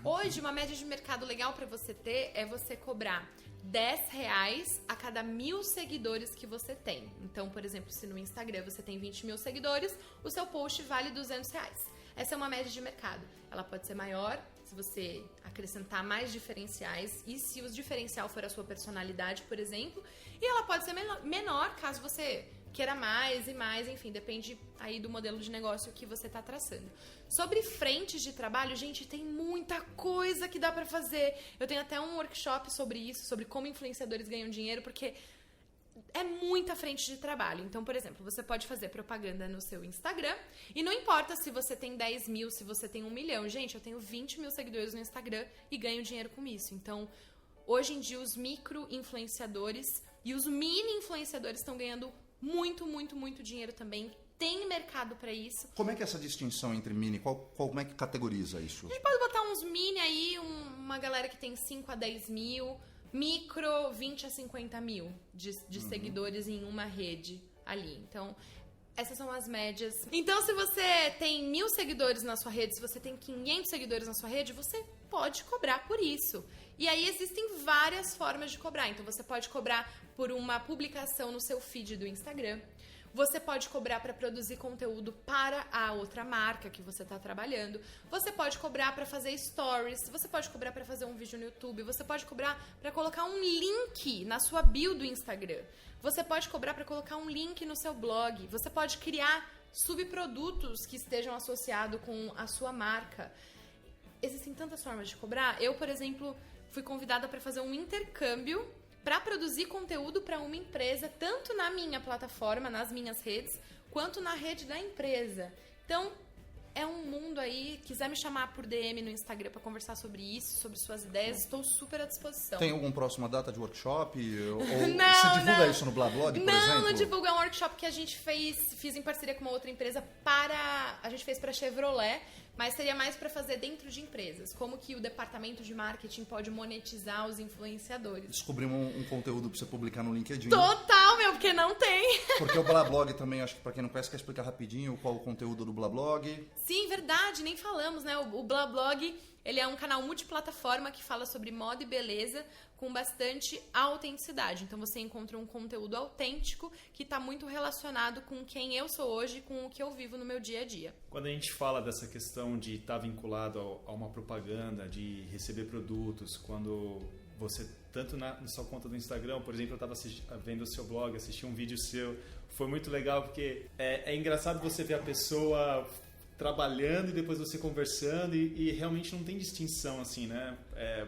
Hoje, uma média de mercado legal para você ter é você cobrar R$10 a cada 1.000 seguidores que você tem. Então, por exemplo, se no Instagram você tem 20 mil seguidores, o seu post vale R$200. Essa é uma média de mercado. Ela pode ser maior se você acrescentar mais diferenciais e se o diferencial for a sua personalidade, por exemplo. E ela pode ser menor caso você queira mais e mais, enfim, depende aí do modelo de negócio que você está traçando. Sobre frentes de trabalho, gente, tem muita coisa que dá para fazer. Eu tenho até um workshop sobre isso, sobre como influenciadores ganham dinheiro, porque é muita frente de trabalho. Então, por exemplo, você pode fazer propaganda no seu Instagram e não importa se você tem 10 mil, se você tem 1 milhão. Gente, eu tenho 20 mil seguidores no Instagram e ganho dinheiro com isso. Então, hoje em dia, os micro-influenciadores e os mini-influenciadores estão ganhando muito, muito, muito dinheiro também. Tem mercado pra isso. Como é que é essa distinção entre mini? Como é que categoriza isso? A gente pode botar uns mini aí, uma galera que tem 5 a 10 mil... Micro, 20 a 50 mil de seguidores em uma rede ali. Então, essas são as médias. Então, se você tem 1.000 seguidores na sua rede, se você tem 500 seguidores na sua rede, você pode cobrar por isso. E aí existem várias formas de cobrar. Então, você pode cobrar por uma publicação no seu feed do Instagram. Você pode cobrar para produzir conteúdo para a outra marca que você está trabalhando. Você pode cobrar para fazer stories. Você pode cobrar para fazer um vídeo no YouTube. Você pode cobrar para colocar um link na sua bio do Instagram. Você pode cobrar para colocar um link no seu blog. Você pode criar subprodutos que estejam associados com a sua marca. Existem tantas formas de cobrar. Eu, por exemplo, fui convidada para fazer um intercâmbio para produzir conteúdo para uma empresa, tanto na minha plataforma, nas minhas redes, quanto na rede da empresa. Então, é um mundo aí. Quiser me chamar por DM no Instagram para conversar sobre isso, sobre suas ideias, estou super à disposição. Tem alguma próxima data de workshop? Ou Não, você divulga não. isso no Blablog, por exemplo? Não divulgo. É um workshop que a gente fiz em parceria com uma outra empresa a gente fez para Chevrolet, mas seria mais para fazer dentro de empresas. Como que o departamento de marketing pode monetizar os influenciadores. Descobrimos um conteúdo para você publicar no LinkedIn. Total, meu, porque não tem. Porque o Blablog também, acho que para quem não conhece, quer explicar rapidinho qual o conteúdo do Blablog. Sim, verdade, nem falamos, né? O Blablog, ele é um canal multiplataforma que fala sobre moda e beleza com bastante autenticidade. Então você encontra um conteúdo autêntico que está muito relacionado com quem eu sou hoje, com o que eu vivo no meu dia a dia. Quando a gente fala dessa questão de estar vinculado a uma propaganda, de receber produtos, quando você, tanto na sua conta do Instagram, por exemplo, eu estava vendo o seu blog, assisti um vídeo seu, foi muito legal porque é engraçado você ver a pessoa trabalhando e depois você conversando e realmente não tem distinção assim, né?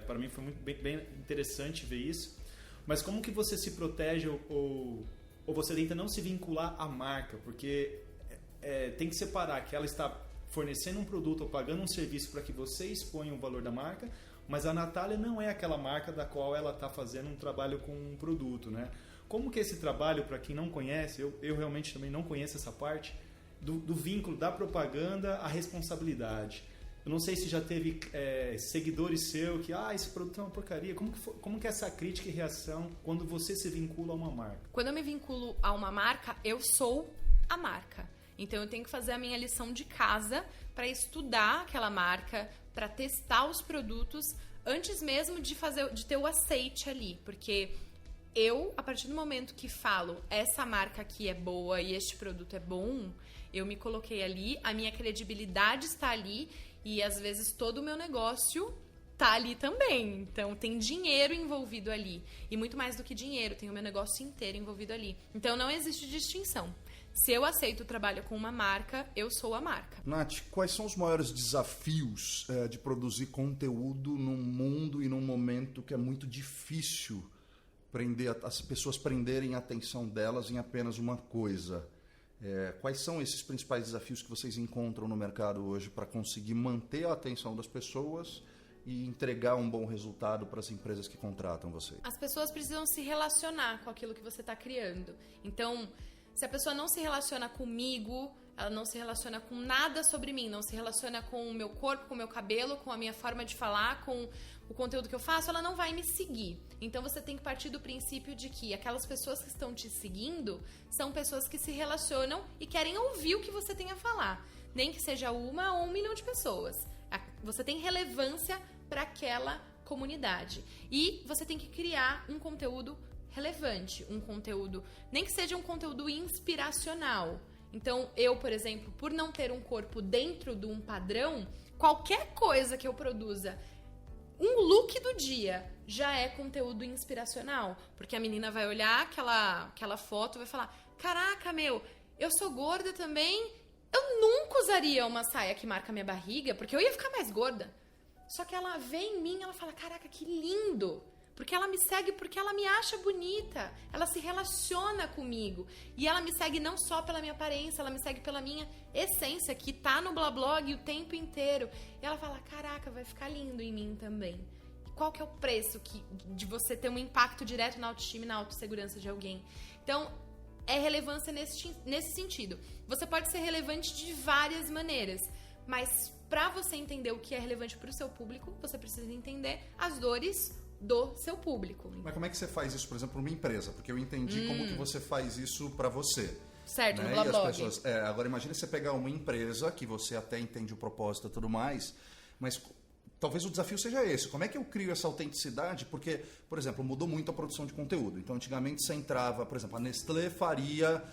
Para mim foi muito bem interessante ver isso. Mas como que você se protege ou você tenta não se vincular à marca? Porque tem que separar que ela está fornecendo um produto ou pagando um serviço para que você exponha o valor da marca, mas a Natália não é aquela marca da qual ela está fazendo um trabalho com um produto, né? Como que esse trabalho, para quem não conhece, eu realmente também não conheço essa parte, do vínculo da propaganda à responsabilidade. Eu não sei se já teve seguidores seus que esse produto é uma porcaria. Como que é essa crítica e reação quando você se vincula a uma marca? Quando eu me vinculo a uma marca, eu sou a marca. Então eu tenho que fazer a minha lição de casa para estudar aquela marca, para testar os produtos antes mesmo de ter o aceite ali, porque eu, a partir do momento que falo essa marca aqui é boa e este produto é bom, eu me coloquei ali, a minha credibilidade está ali e às vezes todo o meu negócio tá ali também. Então tem dinheiro envolvido ali. E muito mais do que dinheiro, tem o meu negócio inteiro envolvido ali. Então não existe distinção. Se eu aceito o trabalho com uma marca, eu sou a marca. Nath, quais são os maiores desafios de produzir conteúdo num mundo e num momento que é muito difícil as pessoas prenderem a atenção delas em apenas uma coisa? Quais são esses principais desafios que vocês encontram no mercado hoje para conseguir manter a atenção das pessoas e entregar um bom resultado para as empresas que contratam vocês? As pessoas precisam se relacionar com aquilo que você está criando. Então, se a pessoa não se relaciona comigo, ela não se relaciona com nada sobre mim, não se relaciona com o meu corpo, com o meu cabelo, com a minha forma de falar, com o conteúdo que eu faço, ela não vai me seguir. Então você tem que partir do princípio de que aquelas pessoas que estão te seguindo são pessoas que se relacionam e querem ouvir o que você tem a falar. Nem que seja uma ou 1 milhão de pessoas. Você tem relevância para aquela comunidade. E você tem que criar um conteúdo relevante, um conteúdo, nem que seja um conteúdo inspiracional. Então, eu, por exemplo, por não ter um corpo dentro de um padrão, qualquer coisa que eu produza, um look do dia, já é conteúdo inspiracional. Porque a menina vai olhar aquela foto e vai falar, caraca, eu sou gorda também, eu nunca usaria uma saia que marca minha barriga, porque eu ia ficar mais gorda. Só que ela vê em mim, ela fala, caraca, que lindo! Porque ela me segue porque ela me acha bonita. Ela se relaciona comigo. E ela me segue não só pela minha aparência, ela me segue pela minha essência, que tá no Blablog o tempo inteiro. E ela fala, caraca, vai ficar lindo em mim também. Qual que é o preço de você ter um impacto direto na autoestima e na autossegurança de alguém? Então, é relevância nesse sentido. Você pode ser relevante de várias maneiras, mas para você entender o que é relevante para o seu público, você precisa entender as dores do seu público. Mas como é que você faz isso, por exemplo, para uma empresa? Porque eu entendi como que você faz isso para você. Certo, né? no Blablog. E as pessoas, agora imagine você pegar uma empresa que você até entende o propósito e tudo mais, mas talvez o desafio seja esse. Como é que eu crio essa autenticidade? Porque, por exemplo, mudou muito a produção de conteúdo. Então, antigamente você entrava, por exemplo, a Nestlé faria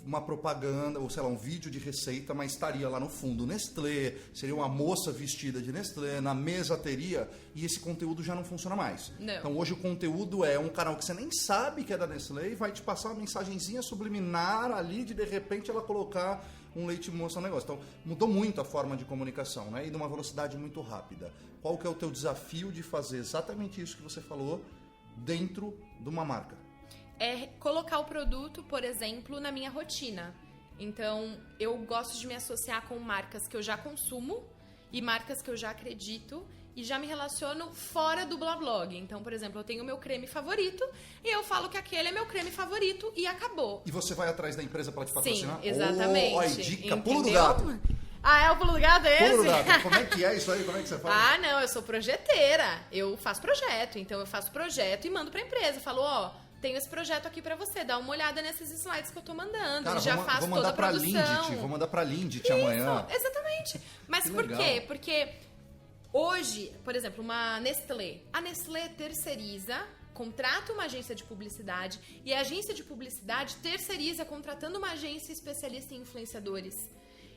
uma propaganda, ou sei lá, um vídeo de receita, mas estaria lá no fundo Nestlé, seria uma moça vestida de Nestlé, na mesa teria, e esse conteúdo já não funciona mais. Não. Então hoje o conteúdo é um canal que você nem sabe que é da Nestlé e vai te passar uma mensagenzinha subliminar ali de repente ela colocar um leite moça no negócio. Então mudou muito a forma de comunicação, né? E de uma velocidade muito rápida. Qual que é o teu desafio de fazer exatamente isso que você falou dentro de uma marca? É colocar o produto, por exemplo, na minha rotina. Então, eu gosto de me associar com marcas que eu já consumo e marcas que eu já acredito e já me relaciono fora do Blablog. Então, por exemplo, eu tenho o meu creme favorito e eu falo que aquele é meu creme favorito e acabou. E você vai atrás da empresa para te patrocinar? Sim, exatamente. Olha, dica, pulo do Entendeu? gato. Ah, é o pulo do gato esse? Pulo do gato. Como é que é isso aí? Como é que você faz? Ah, não, eu sou projeteira. Eu faço projeto. Então, eu faço projeto e mando pra empresa. Falo, ó, tenho esse projeto aqui pra você. Dá uma olhada nesses slides que eu tô mandando. Cara, já faço toda a produção. Vou mandar pra Lindt amanhã. Exatamente. Mas Que por legal. quê? Porque hoje, por exemplo, uma Nestlé. A Nestlé terceiriza, contrata uma agência de publicidade e a agência de publicidade terceiriza contratando uma agência especialista em influenciadores.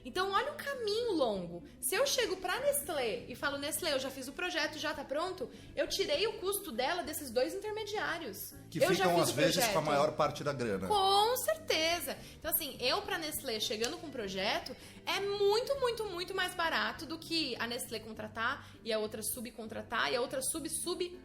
Então, olha o caminho longo. Se eu chego pra Nestlé e falo, Nestlé, eu já fiz o projeto, já tá pronto, eu tirei o custo dela desses dois intermediários. Que eu já ficam, fiz às o vezes, projeto. com a maior parte da grana. Com certeza. Então, assim, eu pra Nestlé chegando com um projeto é muito, muito, muito mais barato do que a Nestlé contratar e a outra subcontratar e a outra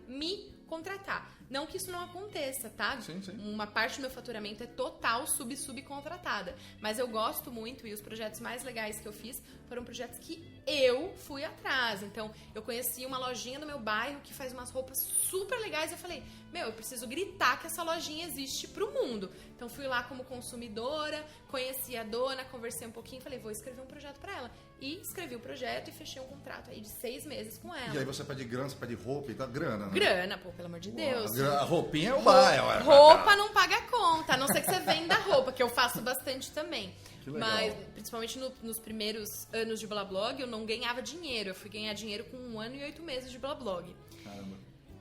me contratar. Não que isso não aconteça, tá? Sim, sim. Uma parte do meu faturamento é total subcontratada. Mas eu gosto muito e os projetos mais legais que eu fiz foram projetos que eu fui atrás. Então, eu conheci uma lojinha no meu bairro que faz umas roupas super legais. Eu falei, eu preciso gritar que essa lojinha existe pro mundo. Então, fui lá como consumidora, conheci a dona, conversei um pouquinho, falei, vou escrever um projeto pra ela. E escrevi o projeto e fechei um contrato aí de 6 meses com ela. E aí você pede grana, você pede roupa e tá grana, né? Grana, pô, pelo amor de Deus. A roupinha é o bairro. Roupa não paga conta, a não ser que você venda roupa, que eu faço bastante também. Que legal. Mas, principalmente nos primeiros anos de Blablog, eu não ganhava dinheiro. Eu fui ganhar dinheiro com 1 ano e 8 meses de Blablog. Caramba.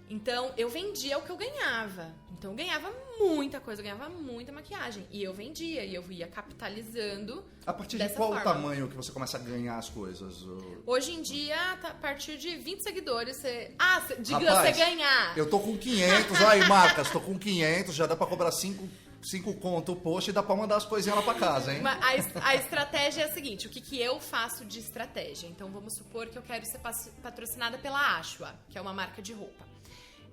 Então, eu vendia o que eu ganhava. Então, eu ganhava muita coisa, eu ganhava muita maquiagem. E eu vendia, e eu ia capitalizando. A partir de dessa qual forma. tamanho que você começa a ganhar as coisas? Hoje em dia, a partir de 20 seguidores, você... Ah, diga Rapaz, você ganhar. Eu tô com 500, aí marcas, tô com 500, já dá pra cobrar 5 conto o post e dá pra mandar as coisinhas lá pra casa, hein? A estratégia é a seguinte, o que eu faço de estratégia? Então, vamos supor que eu quero ser patrocinada pela Ashua, que é uma marca de roupa.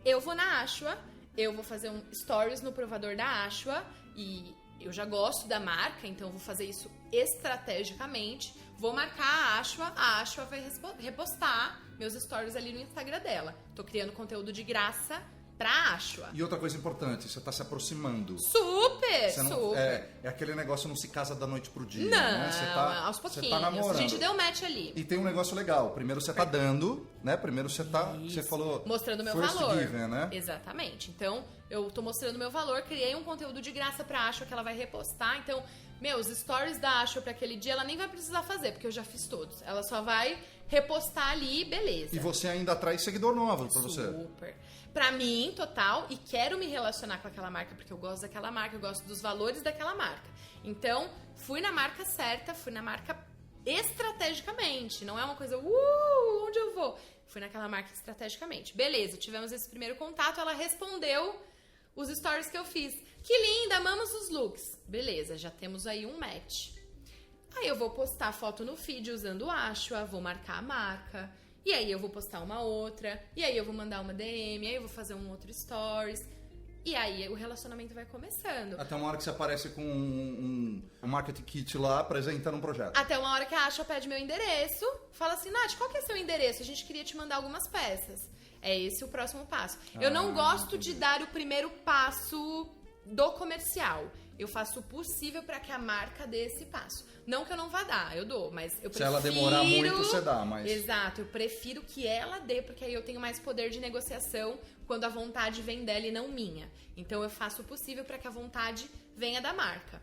Eu vou na Ashua, eu vou fazer um stories no provador da Ashua e eu já gosto da marca, então eu vou fazer isso estrategicamente. Vou marcar a Ashua vai repostar meus stories ali no Instagram dela. Tô criando conteúdo de graça pra Ashua. E outra coisa importante, você tá se aproximando. Super, Você não, super. é aquele negócio não se casa da noite pro dia. Não, né? Você tá, aos pouquinhos. Você tá namorando. A gente deu match ali. E tem um negócio legal. Primeiro você tá dando, né? Primeiro você tá. Você falou. Mostrando meu first valor. given, né? Exatamente. Então, eu tô mostrando meu valor, criei um conteúdo de graça pra Ashua que ela vai repostar. Então, os stories da Ashua pra aquele dia, ela nem vai precisar fazer, porque eu já fiz todos. Ela só vai repostar ali, beleza. E você ainda atrai seguidor novo pra você. Super. Pra mim, total, e quero me relacionar com aquela marca, porque eu gosto daquela marca, eu gosto dos valores daquela marca. Então, fui na marca certa, fui na marca estrategicamente. Não é uma coisa, onde eu vou? Fui naquela marca estrategicamente. Beleza, tivemos esse primeiro contato, ela respondeu os stories que eu fiz. Que linda, amamos os looks. Beleza, já temos aí um match. Aí eu vou postar foto no feed usando o Ashua, vou marcar a marca. E aí eu vou postar uma outra, e aí eu vou mandar uma DM, aí eu vou fazer um outro stories. E aí o relacionamento vai começando. Até uma hora que você aparece com um marketing kit lá, apresentando um projeto. Até uma hora que a Asha pede meu endereço, fala assim, Nath, qual que é seu endereço? A gente queria te mandar algumas peças. É esse o próximo passo. Eu não gosto de dar o primeiro passo do comercial. Eu faço o possível para que a marca dê esse passo. Não que eu não vá dar, eu dou, mas eu prefiro... Se ela demorar muito, você dá, mas... Exato, eu prefiro que ela dê, porque aí eu tenho mais poder de negociação quando a vontade vem dela e não minha. Então eu faço o possível para que a vontade venha da marca.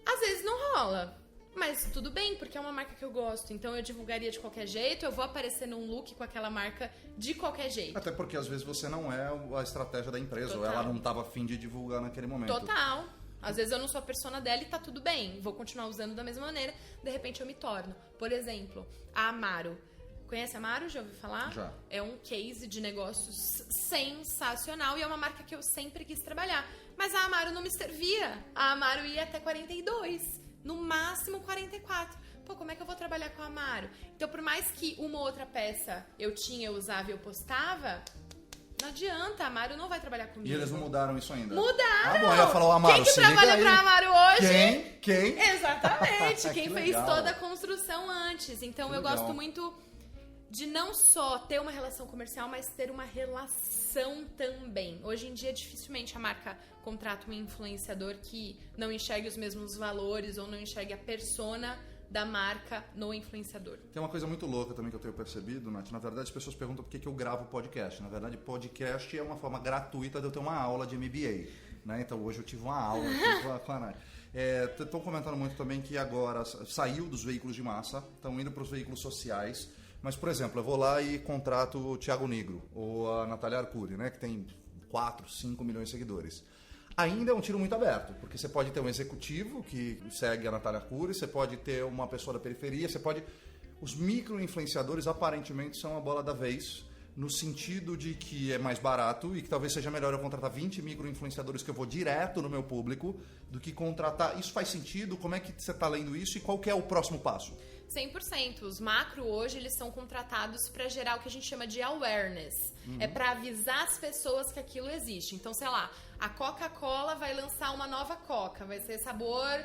Às vezes não rola, mas tudo bem, porque é uma marca que eu gosto. Então eu divulgaria de qualquer jeito, eu vou aparecer num look com aquela marca de qualquer jeito. Até porque às vezes você não é a estratégia da empresa, Total. ou ela não estava afim de divulgar naquele momento. Total. Às vezes eu não sou a persona dela e tá tudo bem. Vou continuar usando da mesma maneira, de repente eu me torno. Por exemplo, a Amaro. Conhece a Amaro? Já ouviu falar? Já. É um case de negócios sensacional e é uma marca que eu sempre quis trabalhar. Mas a Amaro não me servia. A Amaro ia até 42, no máximo 44. Pô, como é que eu vou trabalhar com a Amaro? Então, por mais que uma ou outra peça eu tinha, eu usava e eu postava, não adianta, a Amaro não vai trabalhar comigo. E eles não mudaram isso ainda? Mudaram! Ah, bom, eu ia falar o Amaro, Quem que se liga trabalha aí. pra Amaro hoje? Quem? Exatamente, Que quem fez legal. toda a construção antes. Então Que eu legal. gosto muito de não só ter uma relação comercial, mas ter uma relação também. Hoje em dia, dificilmente a marca contrata um influenciador que não enxergue os mesmos valores ou não enxergue a persona da marca no influenciador. Tem uma coisa muito louca também que eu tenho percebido, Nath. Na verdade, as pessoas perguntam por que eu gravo podcast. Na verdade, podcast é uma forma gratuita de eu ter uma aula de MBA. Né? Então, hoje eu tive uma aula aqui com a Nath. Estão comentando muito também que agora saiu dos veículos de massa, estão indo para os veículos sociais. Mas, por exemplo, eu vou lá e contrato o Thiago Nigro ou a Natália Arcuri, né, que tem 4, 5 milhões de seguidores. Ainda é um tiro muito aberto, porque você pode ter um executivo que segue a Natália Arcuri, você pode ter uma pessoa da periferia, você pode... Os micro-influenciadores aparentemente são a bola da vez, no sentido de que é mais barato e que talvez seja melhor eu contratar 20 micro-influenciadores que eu vou direto no meu público do que contratar... Isso faz sentido? Como é que você está lendo isso e qual que é o próximo passo? 100%. Os macro hoje, eles são contratados para gerar o que a gente chama de awareness. É para avisar as pessoas que aquilo existe. Então, sei lá, a Coca-Cola vai lançar uma nova Coca, vai ser sabor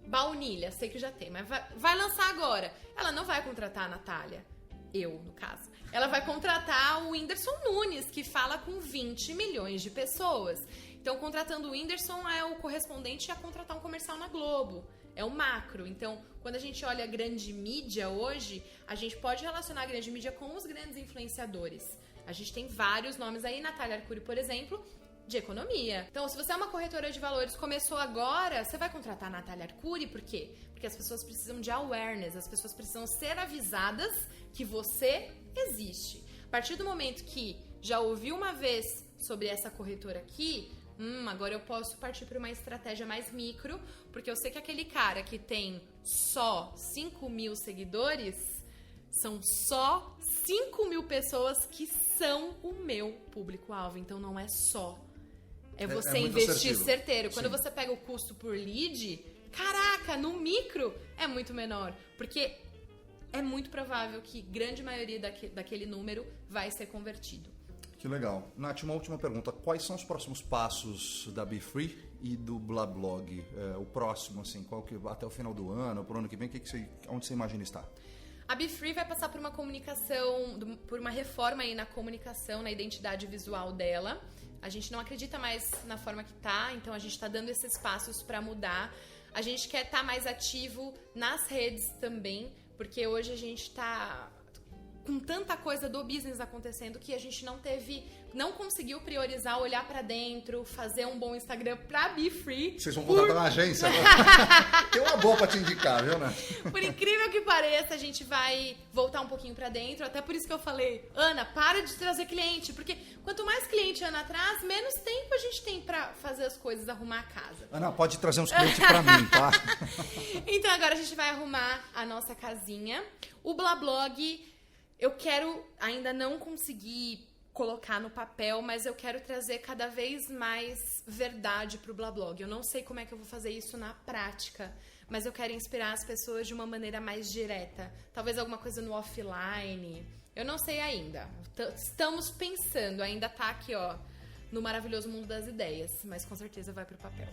baunilha, sei que já tem, mas vai lançar agora. Ela não vai contratar a Natália, eu, no caso. Ela vai contratar o Whindersson Nunes, que fala com 20 milhões de pessoas. Então, contratando o Whindersson é o correspondente a contratar um comercial na Globo. É o macro. Então, quando a gente olha a grande mídia hoje, a gente pode relacionar a grande mídia com os grandes influenciadores. A gente tem vários nomes aí, Natália Arcuri, por exemplo, de economia. Então, se você é uma corretora de valores, começou agora, você vai contratar a Natália Arcuri, por quê? Porque as pessoas precisam de awareness, as pessoas precisam ser avisadas que você existe. A partir do momento que já ouviu uma vez sobre essa corretora aqui, agora eu posso partir para uma estratégia mais micro, porque eu sei que aquele cara que tem só 5 mil seguidores, são só 5 mil pessoas que são o meu público-alvo. Então não é só. É você investir assertivo. certeiro. Quando Sim. você pega o custo por lead, caraca, no micro é muito menor. Porque é muito provável que grande maioria daquele número vai ser convertido. Que legal. Nath, uma última pergunta. Quais são os próximos passos da BeFree e do Blablog? O próximo, assim, qual que até o final do ano, pro ano que vem, onde você imagina estar? A BeFree vai passar por uma comunicação, por uma reforma aí na comunicação, na identidade visual dela. A gente não acredita mais na forma que tá, então a gente está dando esses passos para mudar. A gente quer estar mais ativo nas redes também, porque hoje a gente está com tanta coisa do business acontecendo que a gente não conseguiu priorizar, olhar pra dentro, fazer um bom Instagram pra BeFree. Vocês vão contratar uma agência agora? Tem uma boa pra te indicar, viu, né? Por incrível que pareça, a gente vai voltar um pouquinho pra dentro. Até por isso que eu falei, Ana, para de trazer cliente. Porque quanto mais cliente Ana traz, menos tempo a gente tem pra fazer as coisas, arrumar a casa. Ana, pode trazer uns clientes pra mim, tá? Então agora a gente vai arrumar a nossa casinha. O Blablog, eu quero ainda não conseguir colocar no papel, mas eu quero trazer cada vez mais verdade pro Blablog. Eu não sei como é que eu vou fazer isso na prática, mas eu quero inspirar as pessoas de uma maneira mais direta. Talvez alguma coisa no offline. Eu não sei ainda. Estamos pensando, ainda tá aqui, ó, no maravilhoso mundo das ideias, mas com certeza vai pro papel.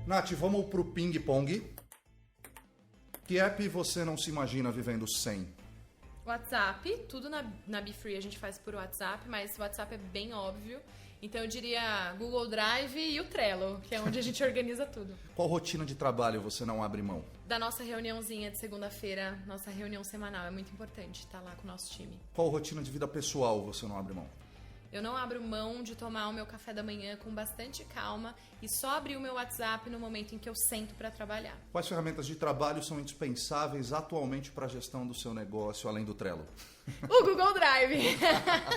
Nath, vamos pro ping-pong. Que app você não se imagina vivendo sem? WhatsApp, tudo na BeFree a gente faz por WhatsApp, mas o WhatsApp é bem óbvio. Então eu diria Google Drive e o Trello, que é onde a gente organiza tudo. Qual rotina de trabalho você não abre mão? Da nossa reuniãozinha de segunda-feira, nossa reunião semanal, é muito importante estar lá com o nosso time. Qual rotina de vida pessoal você não abre mão? Eu não abro mão de tomar o meu café da manhã com bastante calma e só abrir o meu WhatsApp no momento em que eu sento para trabalhar. Quais ferramentas de trabalho são indispensáveis atualmente para a gestão do seu negócio, além do Trello? O Google Drive.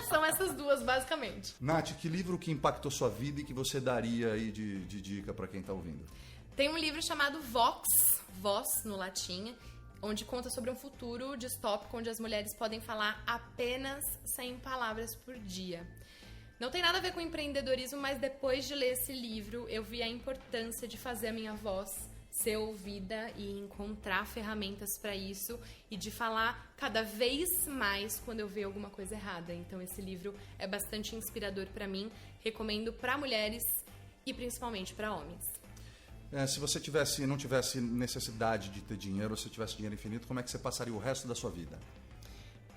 São essas duas, basicamente. Nath, que livro que impactou sua vida e que você daria aí de dica para quem está ouvindo? Tem um livro chamado Vox, Voz no latim, onde conta sobre um futuro distópico onde as mulheres podem falar apenas 100 palavras por dia. Não tem nada a ver com empreendedorismo, mas depois de ler esse livro, eu vi a importância de fazer a minha voz ser ouvida e encontrar ferramentas para isso e de falar cada vez mais quando eu ver alguma coisa errada. Então esse livro é bastante inspirador para mim, recomendo para mulheres e principalmente para homens. Se você não tivesse necessidade de ter dinheiro, ou se tivesse dinheiro infinito, como é que você passaria o resto da sua vida?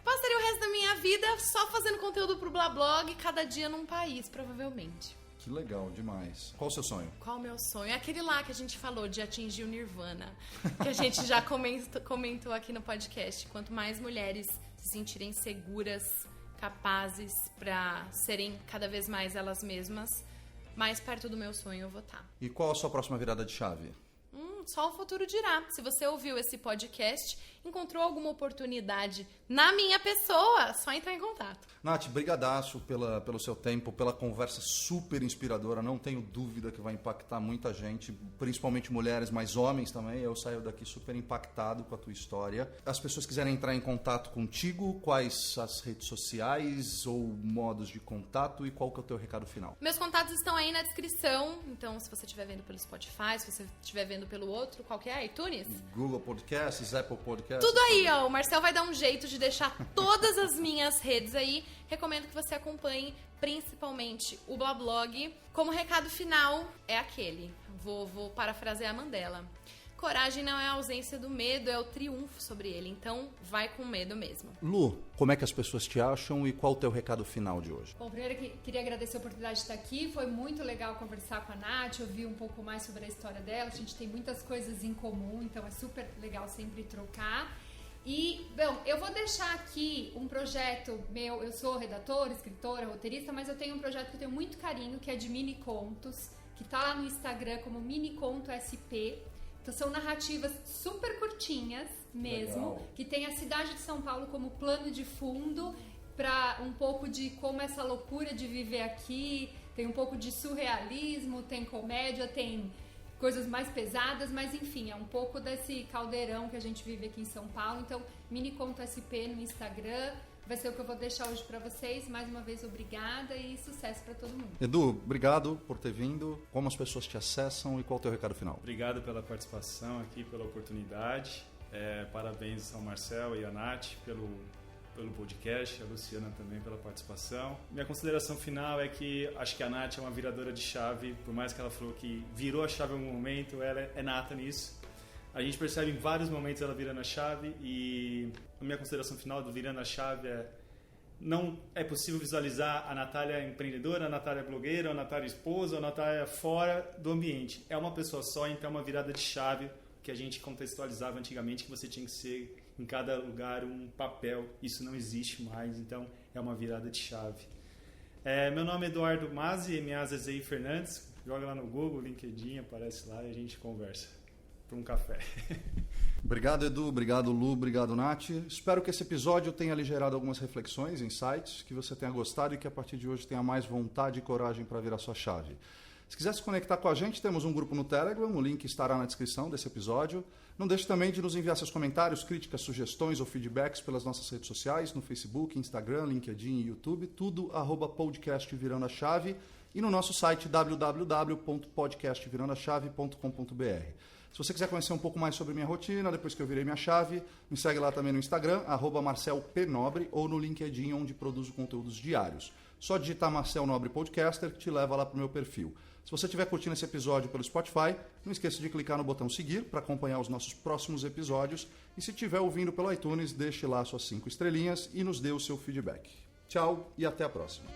Passaria o resto da minha vida só fazendo conteúdo pro Blablog, cada dia num país, provavelmente. Que legal, demais. Qual o seu sonho? Qual o meu sonho? É aquele lá que a gente falou de atingir o Nirvana, que a gente já comentou aqui no podcast. Quanto mais mulheres se sentirem seguras, capazes para serem cada vez mais elas mesmas, mais perto do meu sonho eu vou estar. E qual a sua próxima virada de chave? Só o futuro dirá. Se você ouviu esse podcast, encontrou alguma oportunidade na minha pessoa, só entrar em contato. Nath, brigadaço pelo seu tempo, pela conversa super inspiradora. Não tenho dúvida que vai impactar muita gente, principalmente mulheres, mas homens também. Eu saio daqui super impactado com a tua história. As pessoas quiserem entrar em contato contigo, quais as redes sociais ou modos de contato e qual que é o teu recado final? Meus contatos estão aí na descrição, então se você estiver vendo pelo Spotify, se você estiver vendo pelo outro, qual que é? iTunes? Google Podcasts, Apple Podcasts. Tudo aí, ó. O Marcel vai dar um jeito de deixar todas as minhas redes aí. Recomendo que você acompanhe principalmente o Blablog. Como recado final, é aquele. Vou parafrasear a Mandela. Coragem não é a ausência do medo, é o triunfo sobre ele. Então, vai com medo mesmo. Lu, como é que as pessoas te acham e qual o teu recado final de hoje? Bom, primeiro queria agradecer a oportunidade de estar aqui. Foi muito legal conversar com a Nath, ouvir um pouco mais sobre a história dela. A gente tem muitas coisas em comum, então é super legal sempre trocar. E, bom, eu vou deixar aqui um projeto meu. Eu sou redatora, escritora, roteirista, mas eu tenho um projeto que eu tenho muito carinho, que é de mini contos, que tá lá no Instagram como Mini Conto SP. Então são narrativas super curtinhas mesmo, legal, que tem a cidade de São Paulo como plano de fundo, para um pouco de como essa loucura de viver aqui, tem um pouco de surrealismo, tem comédia, tem coisas mais pesadas, mas enfim, é um pouco desse caldeirão que a gente vive aqui em São Paulo. Então, Mini Conto SP no Instagram, vai ser o que eu vou deixar hoje para vocês. Mais uma vez, obrigada e sucesso para todo mundo. Edu, obrigado por ter vindo. Como as pessoas te acessam e qual o teu recado final? Obrigado pela participação aqui, pela oportunidade. Parabéns ao Marcel e à Nath pelo podcast, a Luciana também pela participação. Minha consideração final é que acho que a Nath é uma viradora de chave, por mais que ela falou que virou a chave em algum momento, ela é nata nisso. A gente percebe em vários momentos ela virando a chave e a minha consideração final do virando a chave não é possível visualizar a Natália empreendedora, a Natália blogueira, a Natália esposa, a Natália fora do ambiente. É uma pessoa só, então é uma virada de chave que a gente contextualizava antigamente, que você tinha que ser em cada lugar um papel. Isso não existe mais, então é uma virada de chave. Meu nome é Eduardo Mazzi, M-A-Z-Z-I Fernandes. Joga lá no Google, LinkedIn, aparece lá e a gente conversa por um café. Obrigado, Edu. Obrigado, Lu. Obrigado, Nath. Espero que esse episódio tenha lhe gerado algumas reflexões, insights, que você tenha gostado e que a partir de hoje tenha mais vontade e coragem para virar sua chave. Se quiser se conectar com a gente, temos um grupo no Telegram, o link estará na descrição desse episódio. Não deixe também de nos enviar seus comentários, críticas, sugestões ou feedbacks pelas nossas redes sociais, no Facebook, Instagram, LinkedIn e YouTube, tudo @podcast Virando a Chave, e no nosso site www.podcastvirandachave.com.br. Se você quiser conhecer um pouco mais sobre minha rotina, depois que eu virei minha chave, me segue lá também no Instagram, @marcelpnobre, ou no LinkedIn, onde produzo conteúdos diários. Só digitar Marcel Nobre Podcaster que te leva lá para o meu perfil. Se você estiver curtindo esse episódio pelo Spotify, não esqueça de clicar no botão seguir para acompanhar os nossos próximos episódios. E se estiver ouvindo pelo iTunes, deixe lá suas 5 estrelinhas e nos dê o seu feedback. Tchau e até a próxima.